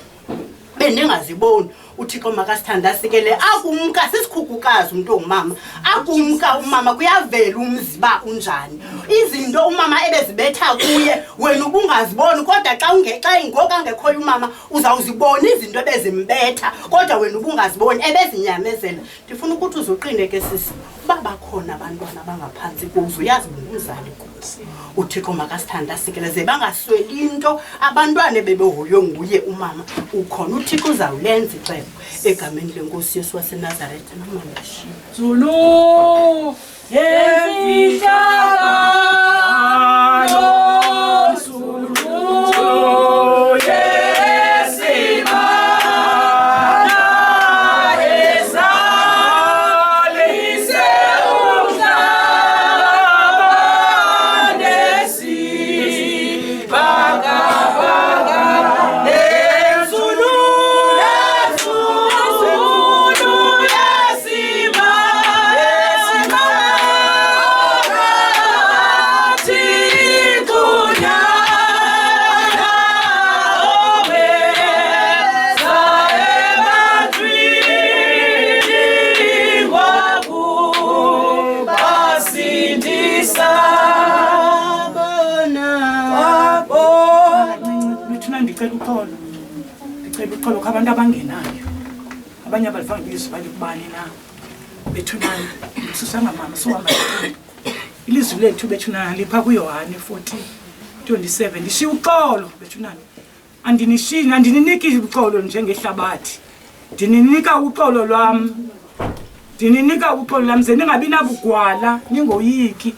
beningaziboni. uThixo makasithandasikelele. Akumka sisikhukukazi umuntu ongumama. Akumka umama kuyavela umziba unjani. Izinto umama ebezibetha kuye wena ubungaziboni kodwa xa ingoku angekhoyo umama uzawuzibona izinto ebezimbetha kodwa wena ubungaziboni ebezinyamezela. Ndifuna ukuthi uzuqine ke sisi uba bakhona abantwana abangaphansi kuzo uyazi ngumzali kuthi. uThixo makasithandasikelele ze bangasweli into abantwana bebehoywe nguye umama ukhona. uThixo uzawulenza icebo egameni lenkosi Yesu waseNazaretha namandla. Zulu yemfihlakalo Zulu yesimama ezalise umhlaba nesibhakabhaka nezulu ndicela uxolo abantu abangenayo abanye abalifanga ilizwi balikubani na bethunana sisusanga mama sohamba ilizwi lethu bethunana lipha kuYohane 14:27 lishiya uxolo bethunana Andinishini, andininiki uxolo njengehlabathi. Ndininika uxolo lwam. Ndininika uxolo lwam ze ningabi nabugwala, ningoyiki.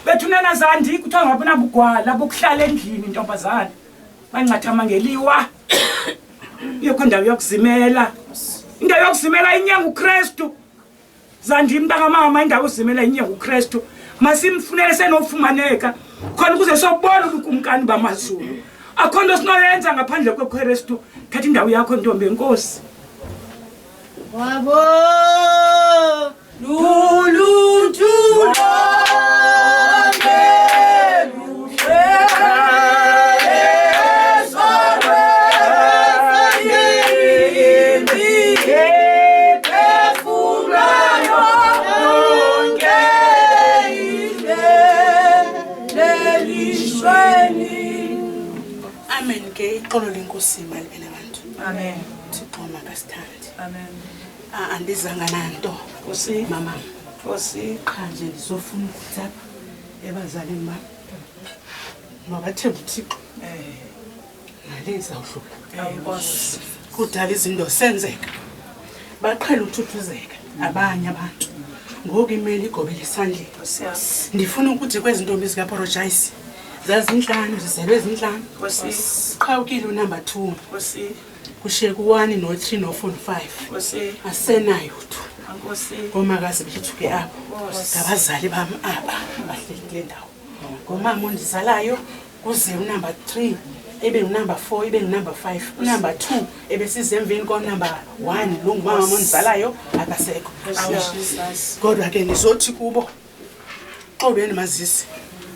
Bethunana zandi kuthiwa ngabi nabugwala bokuhlala endlini ntombazana. Bancathama ngeliwa. Yekho indawo yokuzimela. Indawo yokuzimela inyanga uKristu. Zandi mntaka mama indawo yokuzimela inyanga uKristu. Masimfunele senofumaneka. Khona ukuze sobona ubukumkani bamazulu. Akho nto sinoyenza ngaphandle kweKristu. Thatha indawo yakho ntombi enkosi. Wabo luluntu Amen ke ixolo lenkosi imali belabantu. Amen. Thixo makasithande. Amen. Andizanga nanto Nkosi. mama. Nkosi. Qha nje ndizofuna ukuthi apha ebazalini bam mabathembe uThixo. Ngaleza uhlupho. Nkosi. Kudala izinto senzeka. Baqhela uthuthuzeka abanye abantu. Ngoku imeli igobele esandleni. Ndifuna ukuthi kwezintombi zikaPorojayisi zazinhlanu zizelwe ezinhlanu. Nkosi. Qhawukile unumber 2. Nkosi. Kushiye ku1 no3 no4 no5. Nkosi. Asenayo tu. Nkosi. Ngomakazi bethu ke apho. Ngabazali bami aba bahleli kule ndawo. Ngomama ondizalayo kuze unumber 3 ebe unumber 4 ebe unumber 5 unumber 2 ebe sizemveni konumber 1 lo ngumama ondizalayo akasekho. Kodwa ke nizothi kubo xolweni mazisi.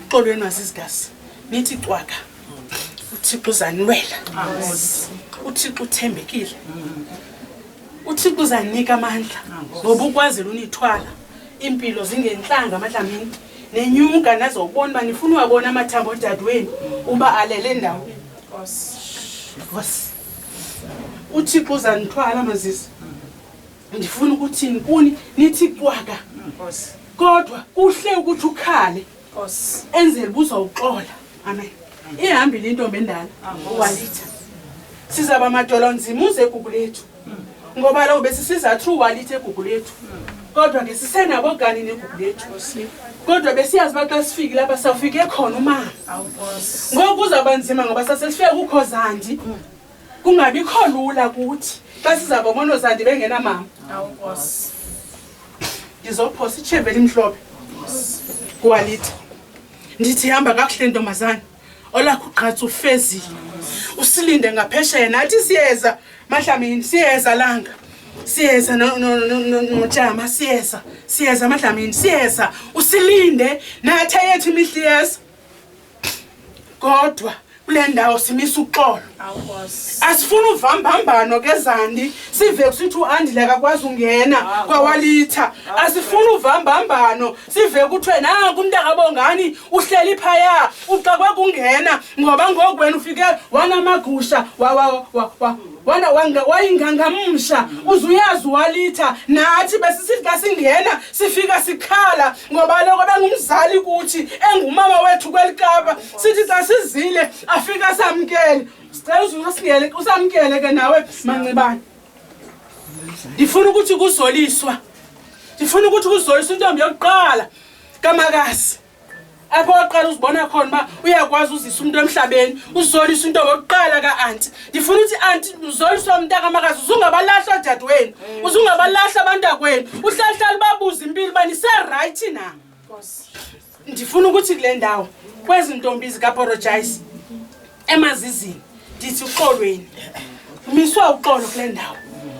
Xolweni mazizigasi. Nithi cwaka. uThixo uzanwela. uThixo uthembekile. uThixo uzanika amandla ngoba ukwazela unithwala impilo zingenhlanga amadlamini nenyuka nazobona ba nifuna uyabona amathambo odadweni uba alele ndawo. uThixo uzanithwala mazisi. Ndifuna ukuthi nikuni nithi cwaka. Kodwa kuhle ukuthi ukhale. Enzele buza uxola. Amen. Ihambile intombi endala uWalita. Sizaba amadolo nzima uze egugu lethu. Ngoba lo besisiza through uWalita egugu lethu. Kodwa ke sisenabo gani negugu lethu. Kodwa besiyazi baxa sifike lapha sawufike khona umama. Ngoku uzaba nzima ngoba sasesifike kukho Zandi. Kungabi kholula kuthi xa sizaba mono Zandi bengena mama. Ngizophosa ichembe elimhlophe. uWalita. Ndithi hamba kakuhle ntombazana. Olakho uqhatha ufezile. Usilinde ngaphesheya nathi siyeza Mahlamini siyeza langa. Siyeza nojama siyeza Mahlamini siyeza usilinde nathi yethu imihliyeza. Kodwa kule ndawo simisa uxolo. Asifuna uvambambano ke Zandi sive kusithi uAndile akakwazi ungena kwaWalita. Asifuna uvambambano sive kuthiwe nanku umntakabongani uhleli phaya uxakwe kungena ngoba ngoku wena ufike wanamagusha wayingangamsha uzuyazi uWalita nathi besifika singena sifika sikhala ngoba lokho bengumzali kuthi engumama wethu kwelikapa sithi xa sizile afika samkele. Sicela uzusingele usamkele ke nawe Mancibane. Ndifuna ukuthi kuzoliswa. Ndifuna ukuthi kuzoliswa intombi yokuqala kaMakazi. Apho waqala uzibona khona ba uyakwazi uzisa umuntu emhlabeni uzolisa intombi yokuqala kaAnti. Ndifuna ukuthi Aunty uzoliswa umntaka kaMakazi uzungabalahla dadweni. Uzungabalahla abantakwenu. Uhlahlala babuza impilo bani se right na. Ndifuna ukuthi kule ndawo kwezintombi zikaPorojayisi emazizini ndithi uxolweni. Umiswa uxolo kule ndawo.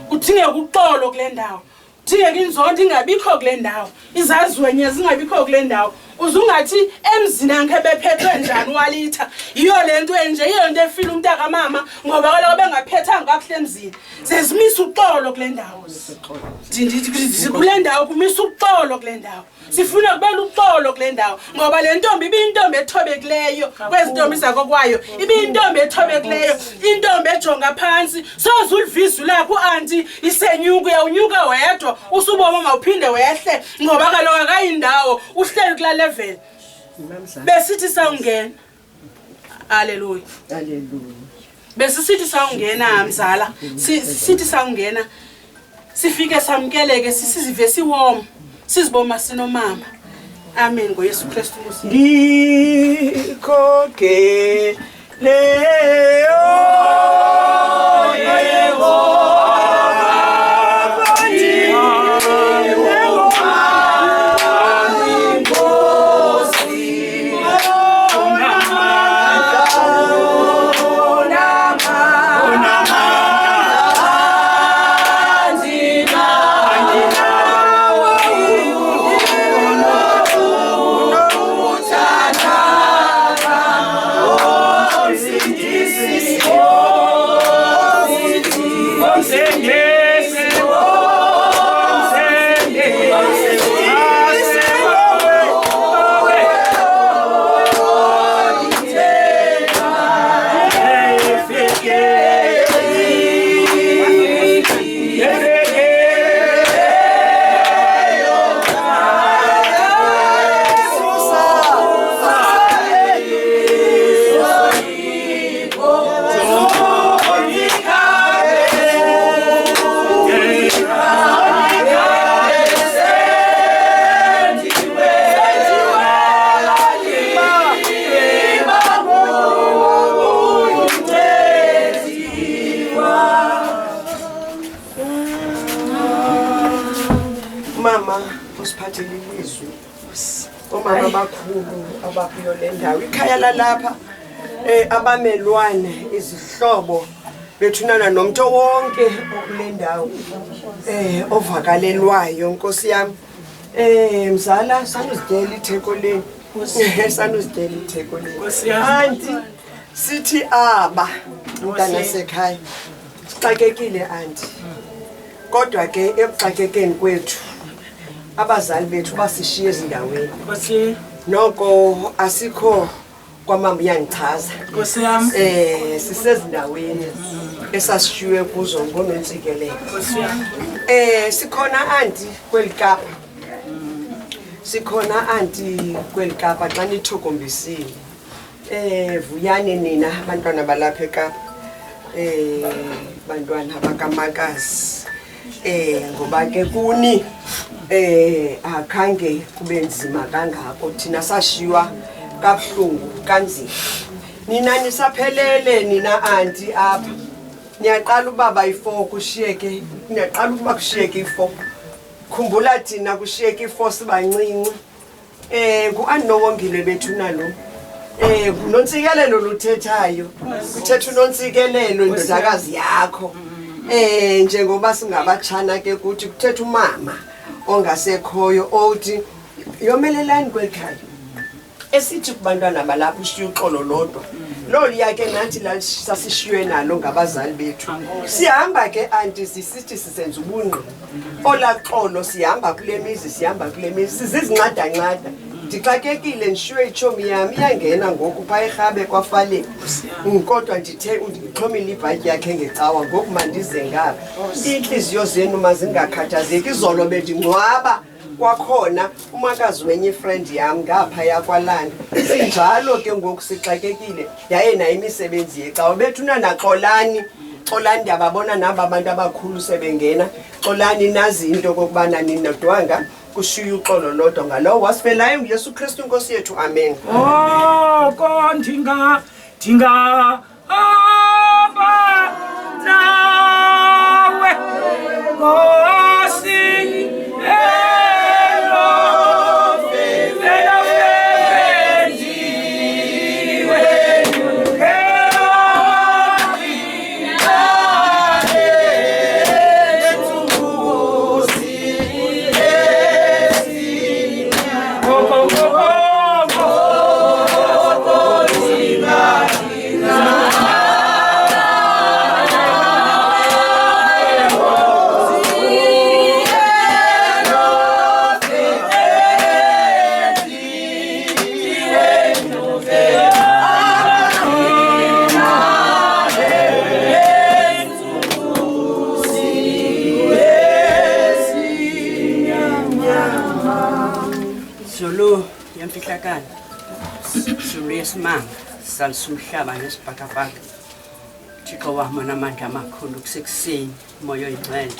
Kudingeka uxolo kule ndawo. Kudingeka inzondo ingabikho kule ndawo. Izazwenye zingabikho kule ndawo. Uzungathi emzini yakhe bephethwe njani uWalita. Iyo lento enje iyo into efila umntaka mama ngoba kaloku bengaphethanga kakuhle emzini. Sezimisa uxolo kule ndawo. Ndithi kule ndawo kumisa uxolo kule ndawo. Sifuna kubela uxolo kule ndawo ngoba le ntombi ibintombi ethobekileyo kwezintombi zakokwayo ibintombi ethobekileyo intombi ejonga phansi soze ulivizwe lakho uAnty isenyuka uyawunyuka wedwa usuboma mawuphinde wehle ngoba kaloku akayindawo uhleli kula level besithi sawungena. Haleluya. Haleluya. besisithi sawungena mzala sithi sawungena sifike samkeleke sisizive siwoma siziboma sinomama amen ngoYesu Kristu ngikhoke leyo omama bakhulu abakuyo le ndawo ikhaya lalapha abamelwane izihlobo bethunana nomuntu wonke okule ndawo ovakalelwayo nkosi yami mzala sanuzidela itheko leni sanuzidela itheko leni anti sithi aba umntana sekhaya sixakekile anti kodwa ke ekuxakekeni kwethu abazali bethu basishiye ezindaweni noko asikho kwamama yangichaza sisezindaweni esasishiywe kuzo ngoNontsikelelo sikhona anti kwelikapa xa nithokombisile vuyani nina abantwana balapha eKapa bantwana bakamakazi ngoba ke kuni akhange kube nzima kangako thina sashiywa kabuhlungu kanzima nina nisaphelele nina anti apha niyaqala ubaba i4 kushiyeke niyaqala ukuba kushiyeke i4 khumbula thina kushiyeke i4 sibancinci nguAnowongile bethu nalo uNontsikelelo luthethayo uthetha uNontsikelelo indodakazi yakho njengoba singabatshana ke kuthi kuthetha umama ongasekhoyo othi yomelelani kwekhaya esithi kubantwana balapha ushiya uxolo lodwa loliya ke nathi la sasishiywe nalo ngabazali bethu sihamba ke anti sisithi sisenza ubungqi olaxolo sihamba kule mizi sizizincada ndixakekile ndishiywe itshomi yami iyangena ngoku phaa eRhabe kwaFaleni kodwa ndithe undixhomile ibhatyi yakhe ngecawa ngoku mandize ngapha iintliziyo zenu mazingakhathazeki izolo bendingcwaba kwakhona umakazi wenye ifriend yam ngaphaya kwalanda sinjalo ke ngoku sixakekile yaye nayo imisebenzi yecawa bethuna naxolani ndiyababona nabo abantu abakhulu sebengena xolani nazi into kokubana ninodwanga kushiya uxolo lodwa ngalowo wasifelayo nguYesu Kristu inkosi yethu amen ndinga aba nawe Nkosi Zulu yesimanga salisumhlaba nesibhakabhaka Thixo wami onamandla amakhulu kusekuseni moya oyingcwele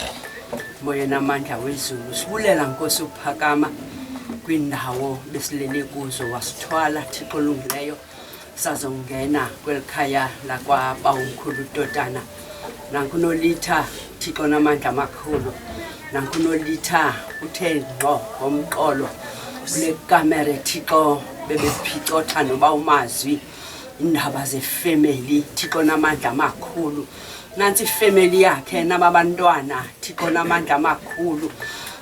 moya namandla wezulu sibulela Nkosi uphakama kwindawo besilele kuzo wasithwala Thixo olungileyo sazongena kwelikhaya lakwaba umkhulu uTotana nankunolitha Thixo namandla amakhulu nankunolitha uthe ngqo ngomqolo kule kamera Thixo bebephicotha noba umazwi indaba zefamily Thixo namandla amakhulu nansi ifamily yakhe nababantwana Thixo namandla amakhulu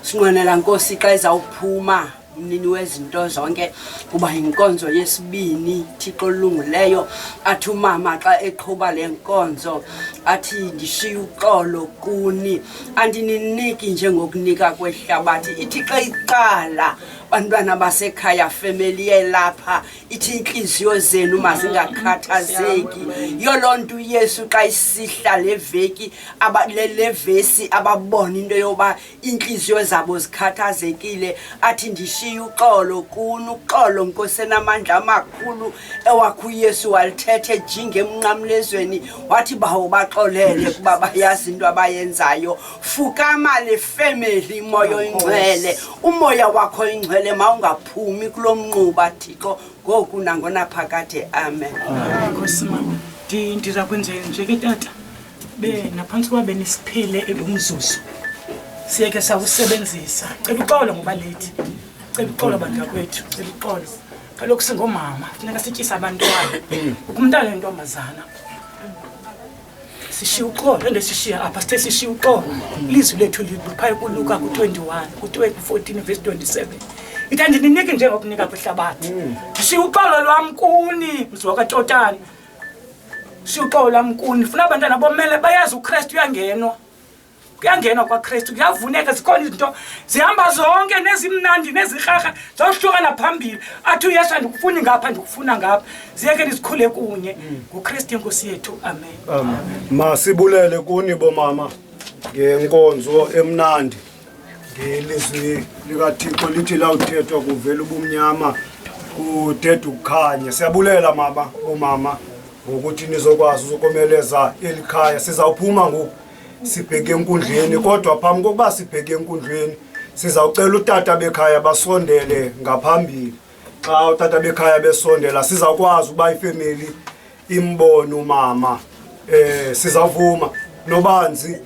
sinqwenela Nkosi xa izawuphuma umnini wezinto zonke kuba inkonzo yesibini Thixo olungileyo athi umama xa eqhuba lenkonzo athi ndishiya uxolo kuni andininiki njengokunika kwehlabathi ithi xa iqala bantwana basekhaya family yelapha ithi inhliziyo zenu mazingakhathazeki yolonto Yesu xa isihla leveki levesi ababona into yoba inhliziyo zabo zikhathazekile athi ndishiya uxolo kuni uxolo Nkosi enamandla amakhulu ewakho uYesu walithethe jinge emnqamlezweni wathi bawo baxolele kuba bayazi into abayenzayo fukama le family moya oyingcwele umoya wakho oyingcwele mawungaphumi kulomnquba Thixo ngoku nangona phakade amen. Nkosi mama ndiza kwenza nje ke tata naphansi kwabe nisiphile elomzuzu siyeke sawusebenzisa cela uxolo ngoba late cela uxolo bantu kwethu cela uxolo kaloku singomama funeka sityisa abantwana umntana wentombazana sishiya uxolo ndesishiya apha sithe sishiya uxolo ilizwi lethu liphaya kuLuka ku21 ku14 verse 27 ithi andininiki njengokunika kwehlabathi sishiya uxolo lwam kuni mzwa kaTotani sishiya uxolo lwam kuni funa abantwana bomele bayazi uKristu kuyangenwa kwaKristu kuyavuneka zikhona izinto zihamba zonke nezimnandi nezirharha zawuhlukana phambili athi uYesu andikufuni ngapha ndikufuna ngapha ziyeke nizikhule kunye nguKristu Nkosi yethu amen. Masibulele kuni bomama ngenkonzo emnandi ngelizwi likaThixo lithi lawuthethwa kuvela ubumnyama kudeda ukukhanya siyabulela bomama ngokuthi nizokwazi ukukomeleza elikhaya sizawuphuma ngoku sibheke enkundleni kodwa phambi kokuba sibheke enkundleni sizawucela utata bekhaya basondele ngaphambili xa utata bekhaya besondela sizawukwazi ukuba ifamily imbone umama sizavuma nobanzi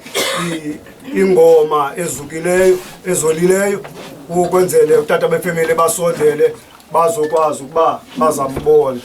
ingoma ezukileyo ezolileyo ukwenzele utata befamily basondele bazokwazi ukuba bazambona.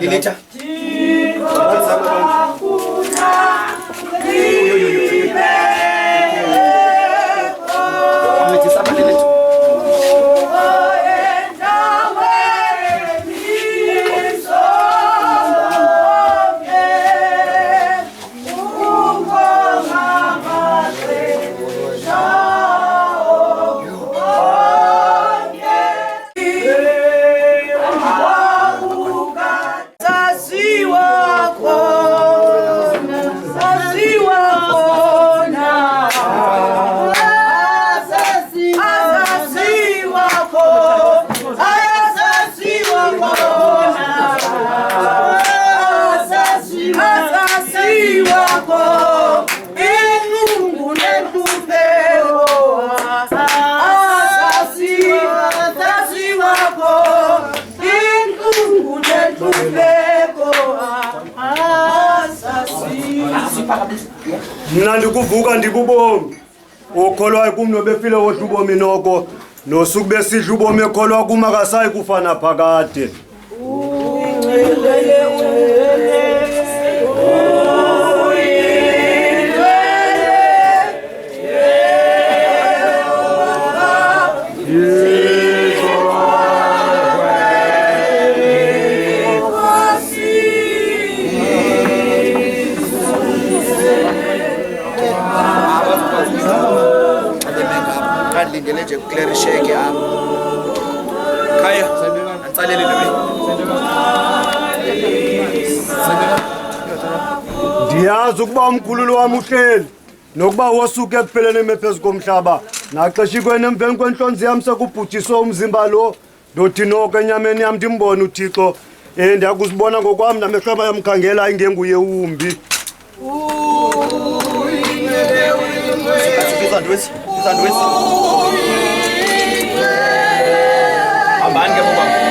Lilita. Mina ndikuvuka ndikubonga ukholwayo kum nobefile wodwa ubomi noko nosuku besidla ubomi ekholwa kum akasayi kufana phakade. Lindele nje kuclarisheke apha. Khaya, antsalele Ndiyazi ukuba umkhululo wami uhleli nokuba wosuke ekupheleni mephezu komhlaba naxeshikweni emveni kwentlonzi yam sekubhujiswe umzimba lo ndothi noko enyameni yam ndimbone uThixo ndiyakuzibona ngokwam namehlo yam khangela ingenguye umbi. Ambani ke baba.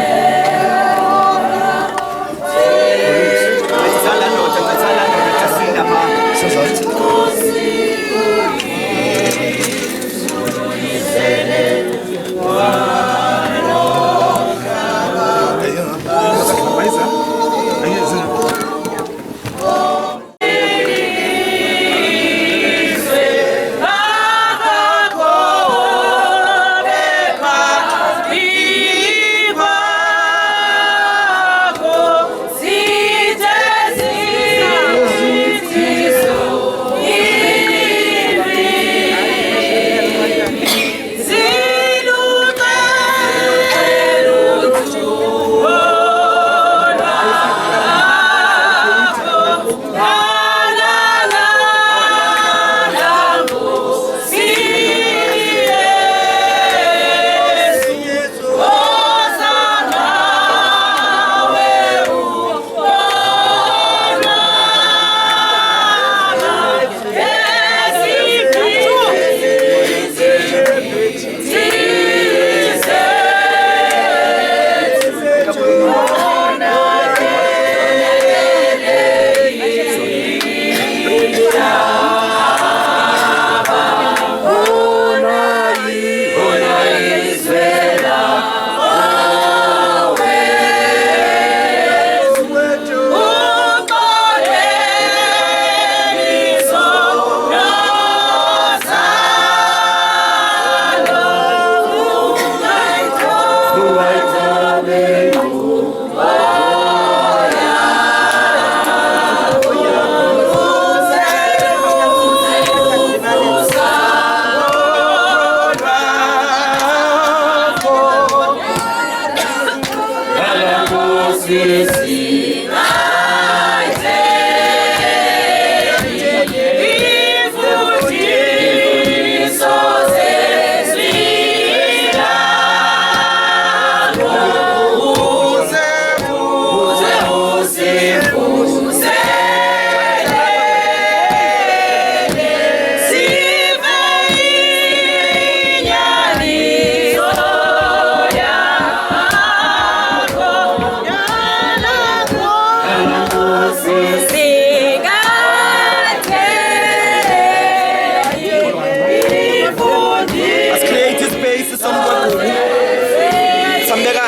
Sambeka.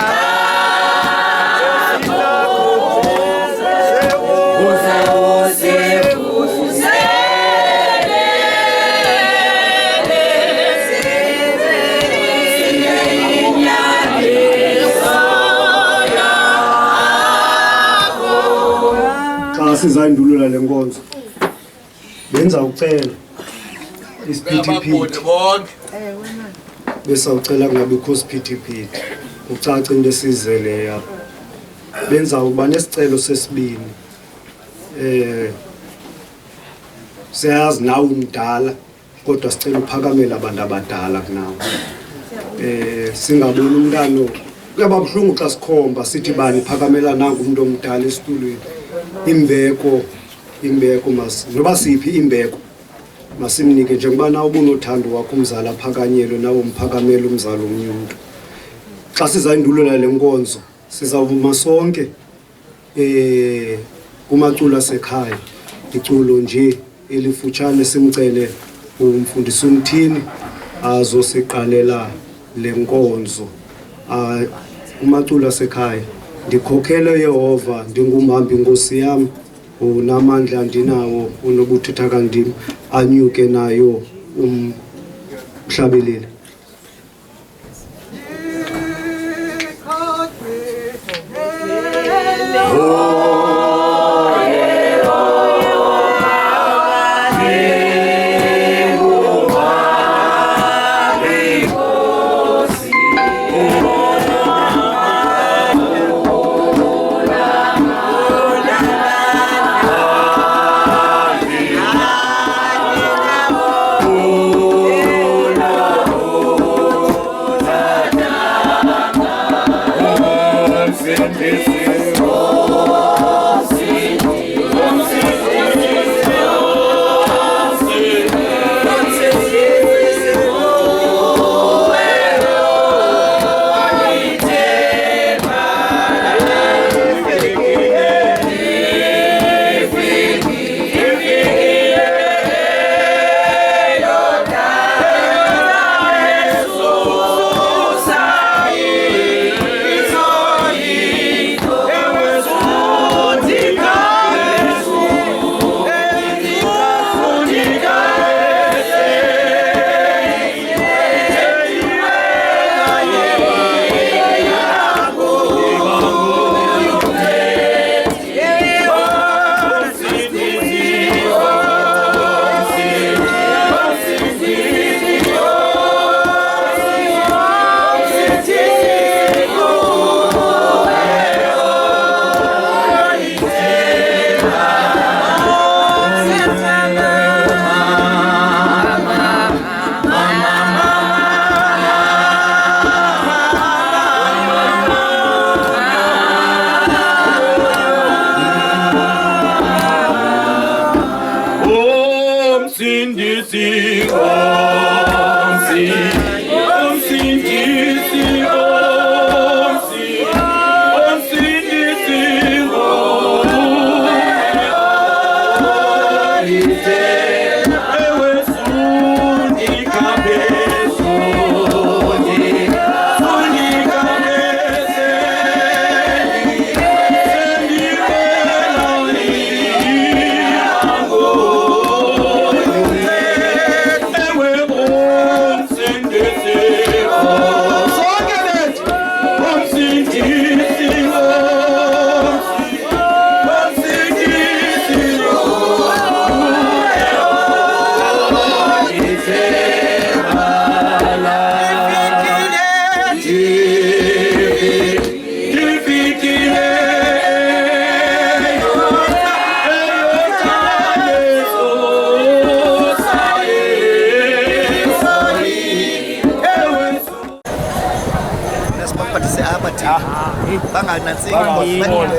Xa sizayindulula le nkonzo benza ucela isiphithiphithi besawucela kungabikho siphithiphithi ucaca into esizele apha benza uba nesicelo sesibini siyazi nawe umdala kodwa sicela uphakamela abantu abadala kunawe singaboni umntana kuyaba buhlungu xa sikhomba sithi bani phakamela nangu umuntu omdala esitulweni imbeko noba siphi imbeko masimnike njengoba nawe ubunothando wakho umzali aphakanyelwe nawe umphakamela umzali omnye umntu xa sizayindulula le nkonzo sizawuvuma sonke kumaculo asekhaya iculo nje elifutshane simcele umfundisi uMthini azosiqalela le nkonzo kumaculo asekhaya ndikhokhele Yehova ndingumhambi inkosi yami unamandla ndinawo unobuthutha kandim anyuke nayo umhlabelile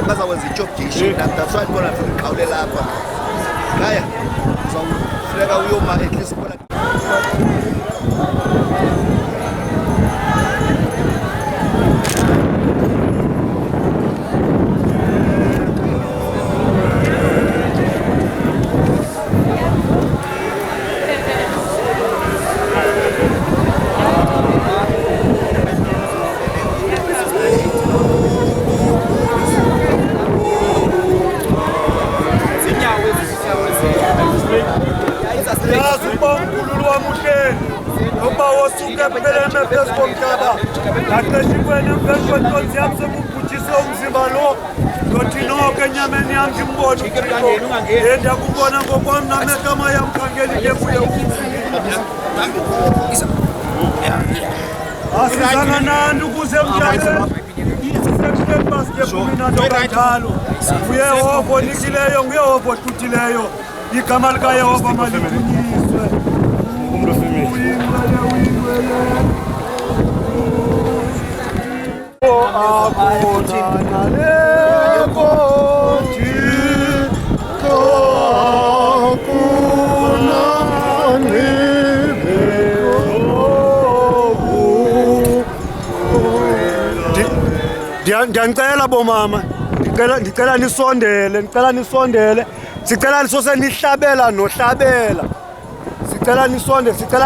bazakwenza i-job that's why khona vele uqhawule lapha ngaya uzawufika uyoma at least khona komhlaba naqeshikwene emveni kwenkonzi yami sekubhujise umzimba lo ndothi noko enyameni yam ndimbone uThixo ndiyakubona ngokwam namegama yam khangelile kuye asizanga nani ukuze emhlabeni kanjalo uyehova onikileyo nguyehova ohluthileyo igama likayehova malidunyiswe ndiyanicela bomama ndicela nisondele sicela sose nihlabela nohlabela sicela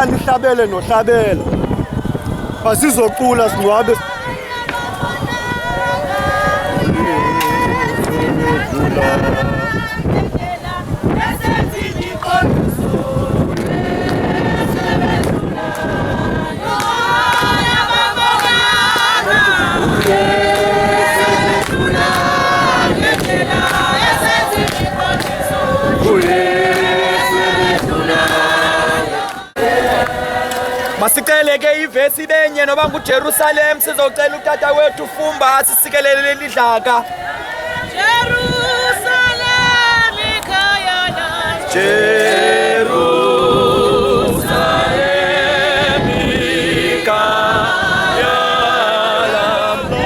nihlabele nohlabela asizocula singcwabe Masicele ke ivesi benye noba nguJerusalem sizocela utata wethu Fumba sisikelele lidlaka Jerusalem ikhaya lami Jerusalem ikhaya lami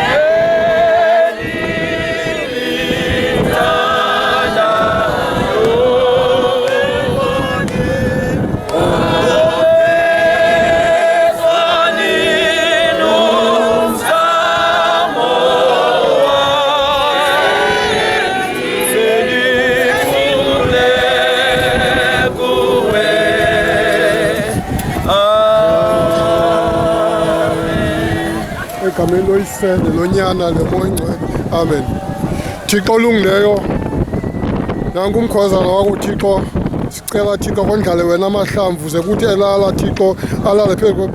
egameni loyisele lonyana lemoyingcwele amen. Thixo olungileyo nanku umkhwazana wakho Thixo sicela Thixo kondlale wena amahlamvu ze kuthi elala Thixo alale phezu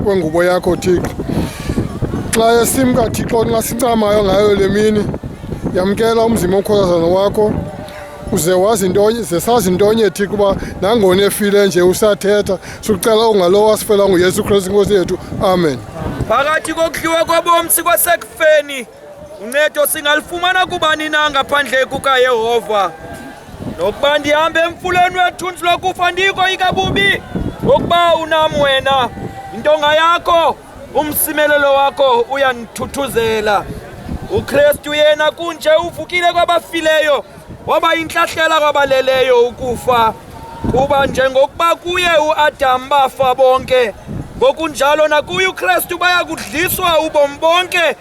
kwengubo yakho Thixo xa esimka Thixo nxa sincamayo ngayo le mini yamkela umzimba omkhwazana wakho uze wazi intonye zesazi intonye Thixo kuba nangona efile nje usathetha sikucela ungalo wasifela nguYesu Kristu inkosi yethu amen. Phakathi kokudliwa kwabomsi kwasekufeni uncedo singalifumana kubani na ngaphandle kukaYehova nokuba ndihambe emfuleni wethunzi lokufa ndikoyika bubi ngokuba unam wena intonga yakho umsimelelo wakho uyandithuthuzela uKristu yena kunje uvukile kwabafileyo waba inhlahlela kwabaleleyo ukufa kuba njengokuba kuye uAdam bafa bonke ngokunjalo nakuye uKristu baya kudliswa ubomi bonke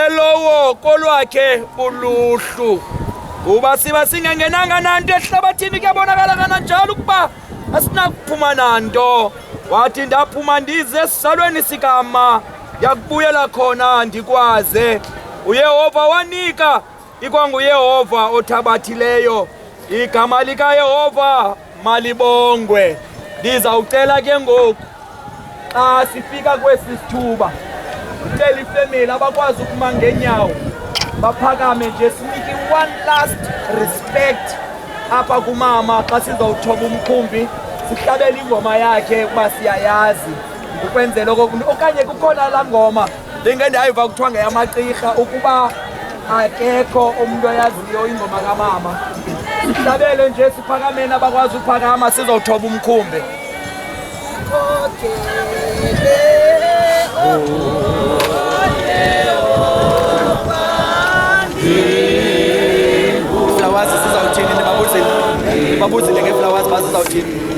elowo kolwakhe uluhlu uba siba singengenanga nanto ehlabathini kuyabonakala kananjalo ukuba asinakuphuma nanto wathi ndaphuma ndize esizalweni sikama yakubuyela khona ndikwaze uYehova wanika ikwanguYehova othabathileyo igama likaYehova malibongwe ndizawucela ke ngoku xa sifika kwesi sithuba ucela ifemeli abakwazi ukuma ngenyawo baphakame nje sinike one last respect apha kumama xa sizawuthoba umkhumbi sihlabele ingoma yakhe ukuba siyayazi ukwenzela okanye kukhona laa ngoma ndingendayiva kuthiwa ngeyamacirha ukuba akekho umuntu oyaziyo ingoma kamama sihlabele nje siphakameni abakwazi uphakama sizawuthoba umkhumbi. Flowers sizawuthini nibabuzile ngeflowers bazizawuthini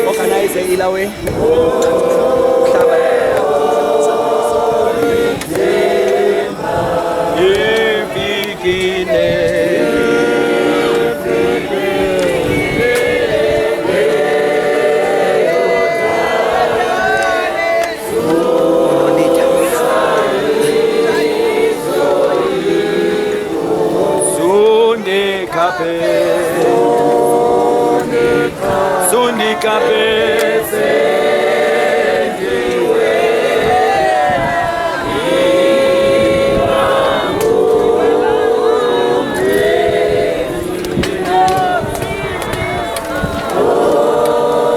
organize ilawe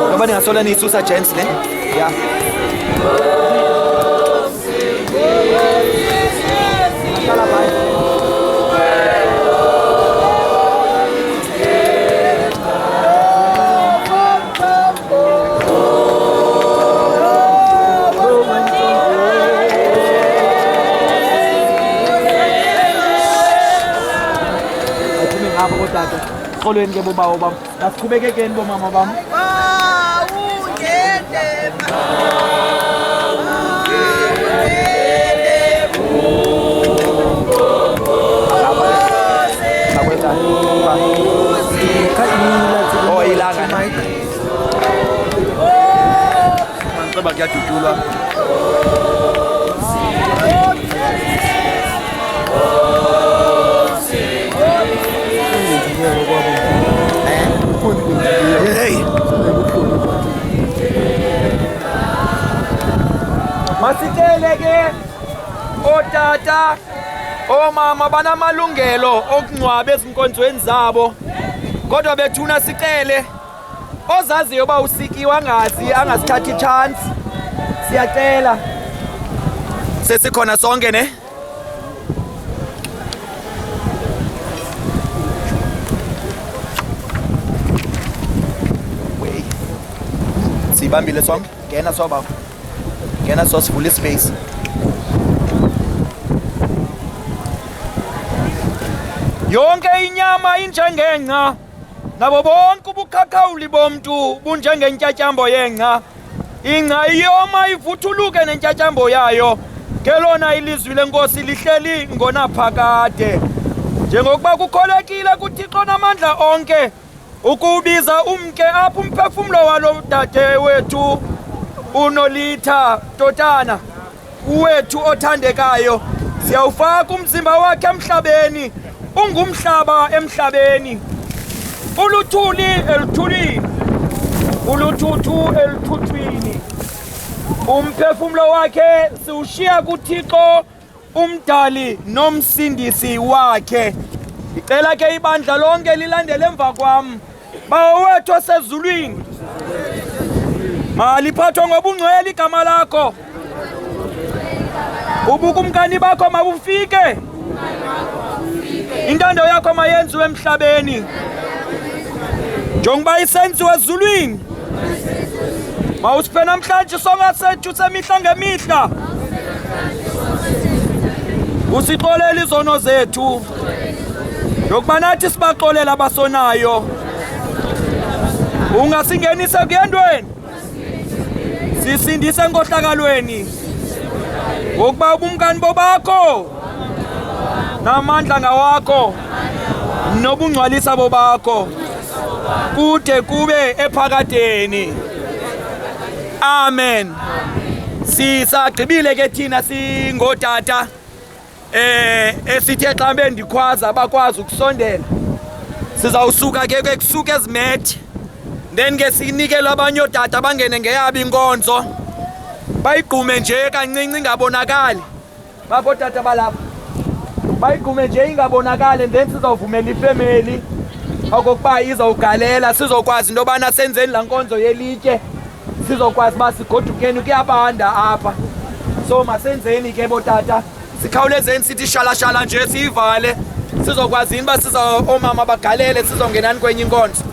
Ngoba ningasola niyisusa gents ne? Yeah. Xolweni ke bobawo bam. Asiqhubekekeni bomama bam. Oh, ilanga ne. Mangiceba kuyadudulwa. Masitele ke otata omama banamalungelo okungcwaba ezinkonzweni zabo kodwa bethuna sicele ozaziyo uba usikiwa ngazi angasithathi chance siyacela sesikhona sonke ne sibambile sonke ngena soba ngena so sivule space yonke inyama injengenqa nabo bonke ubukhakhawuli bomntu bunjengentyatyambo yenqa inqa iyoma ivuthuluke nentyatyambo yayo ngelona ilizwi lenkosi lihleli ngonaphakade njengokuba kukholekile kuThixo namandla onke ukubiza umke apho umphefumlo walo dade wethu uNolitha Totana uwethu othandekayo siyawufaka umzimba wakhe emhlabeni ungumhlaba emhlabeni uluthuli eluthulini uluthuthu eluthuthwini umphefumlo wakhe siwushiya kuThixo umdali nomsindisi wakhe icela ke ibandla lonke lilandele emva kwam bawethu osezulwini maliphathwe ngobungcwele igama lakho ubukumkani bakho mabufike intando yakho mayenziwe emhlabeni njengoba isenziwe ezulwini mawusiphe namhlanje songa sethu semihla ngemihla usixolele izono zethu yokuba nathi sibaxolela abasonayo ungasingenise kuyendweni sisindise enkohlakalweni ngokuba ubumkani bobakho namandla ngawakho nobungcwalisa bobakho kude kube ephakadeni amen sisagqibile ke thina singodata esithe xa bendikhwaza bakwazi ukusondela sizawusuka ke kusuka ezimethi then ke sinikele abanye odata bangene ngeyabo inkonzo bayigqume nje kancinci ingabonakali bapho tata balapha bayigqume nje ingabonakali and then sizawuvumela ifamily okokuba izawugalela sizokwazi into yobana senzeni laa nkonzo yelitye sizokwazi uba sigodukeni kuyabanda apha so masenzeni ke botata sikhawulezeni sithi shalashala nje siyivale sizokwazini uba oomama bagalele sizongenani kwenye inkonzo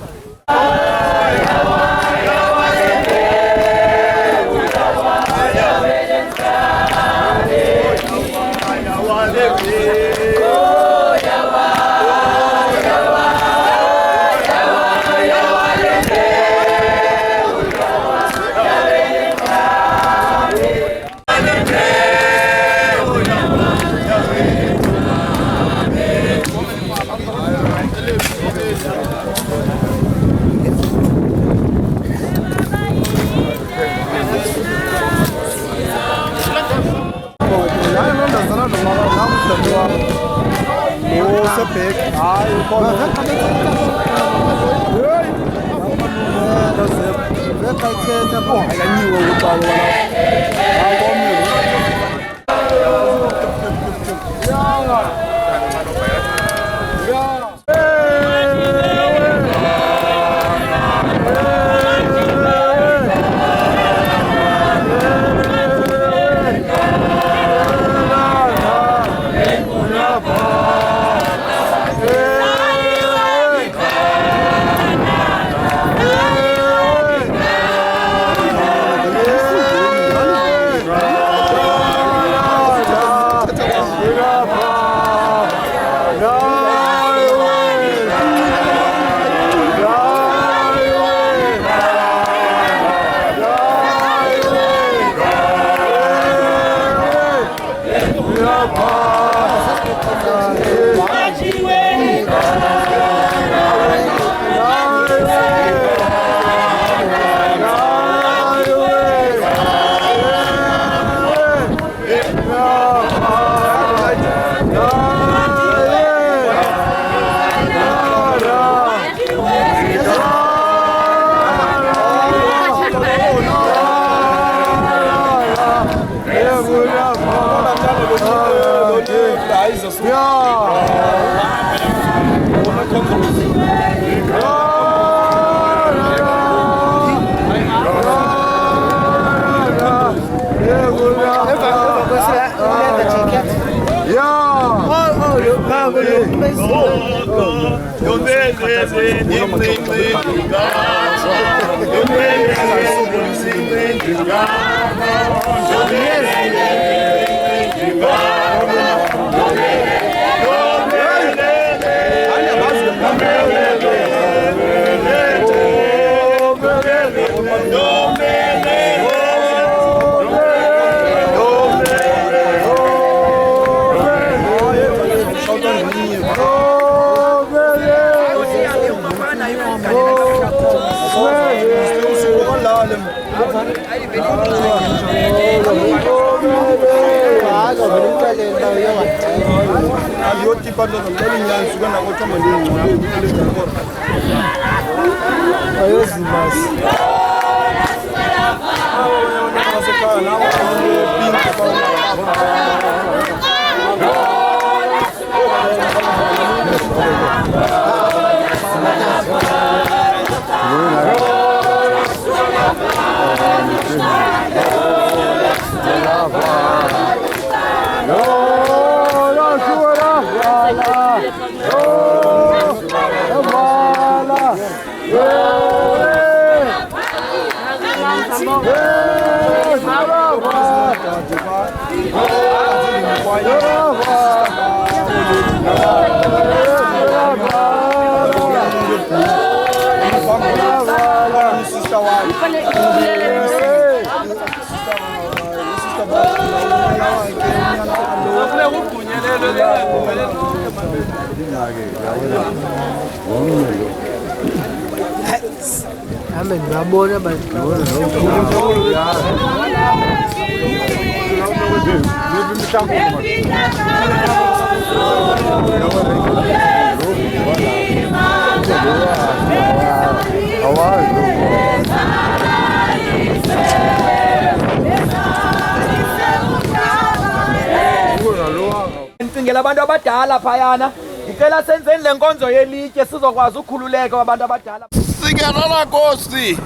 Ngicela abantu abadala phayana ngicela senzeni le nkonzo yelitye sizokwazi ukukhululeka abantu abadala. Sikelala Nkosi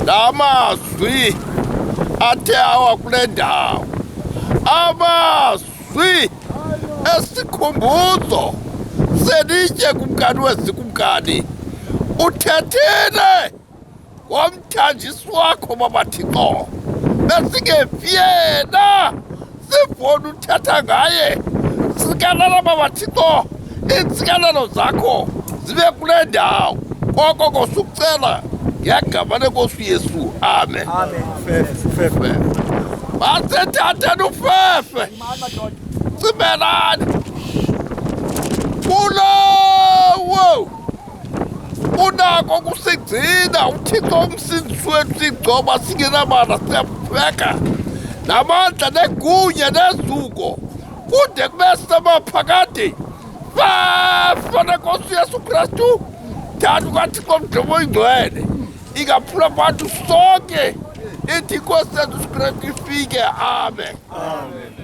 namazwi athe awa kule ndawo, amazwi esikhumbuzo selitye kumkani wezikumkani. Uthethile ngomthanjisi wakho babaThixo, besingefi yena sifuna uthetha ngaye. Sikelala babaThixo, iintsikelelo zakho zibe kule ndawo. Koko kosukucela ngegama leNkosi uYesu, amen. Masethatheni ufefe sibelani kulowo unako kusigcina uThixo umsindisi wethu. Sigcoba singenamandla siyambheka namandla negunya nezuko kude kube semaphakade. Bafana Nkosi Yesu Kristu. Thando kaThixo Mdlomo Oyingcwele. Ingaphula abantu sonke. Ithi Nkosi Yesu Kristu ifike. Amen. Amen.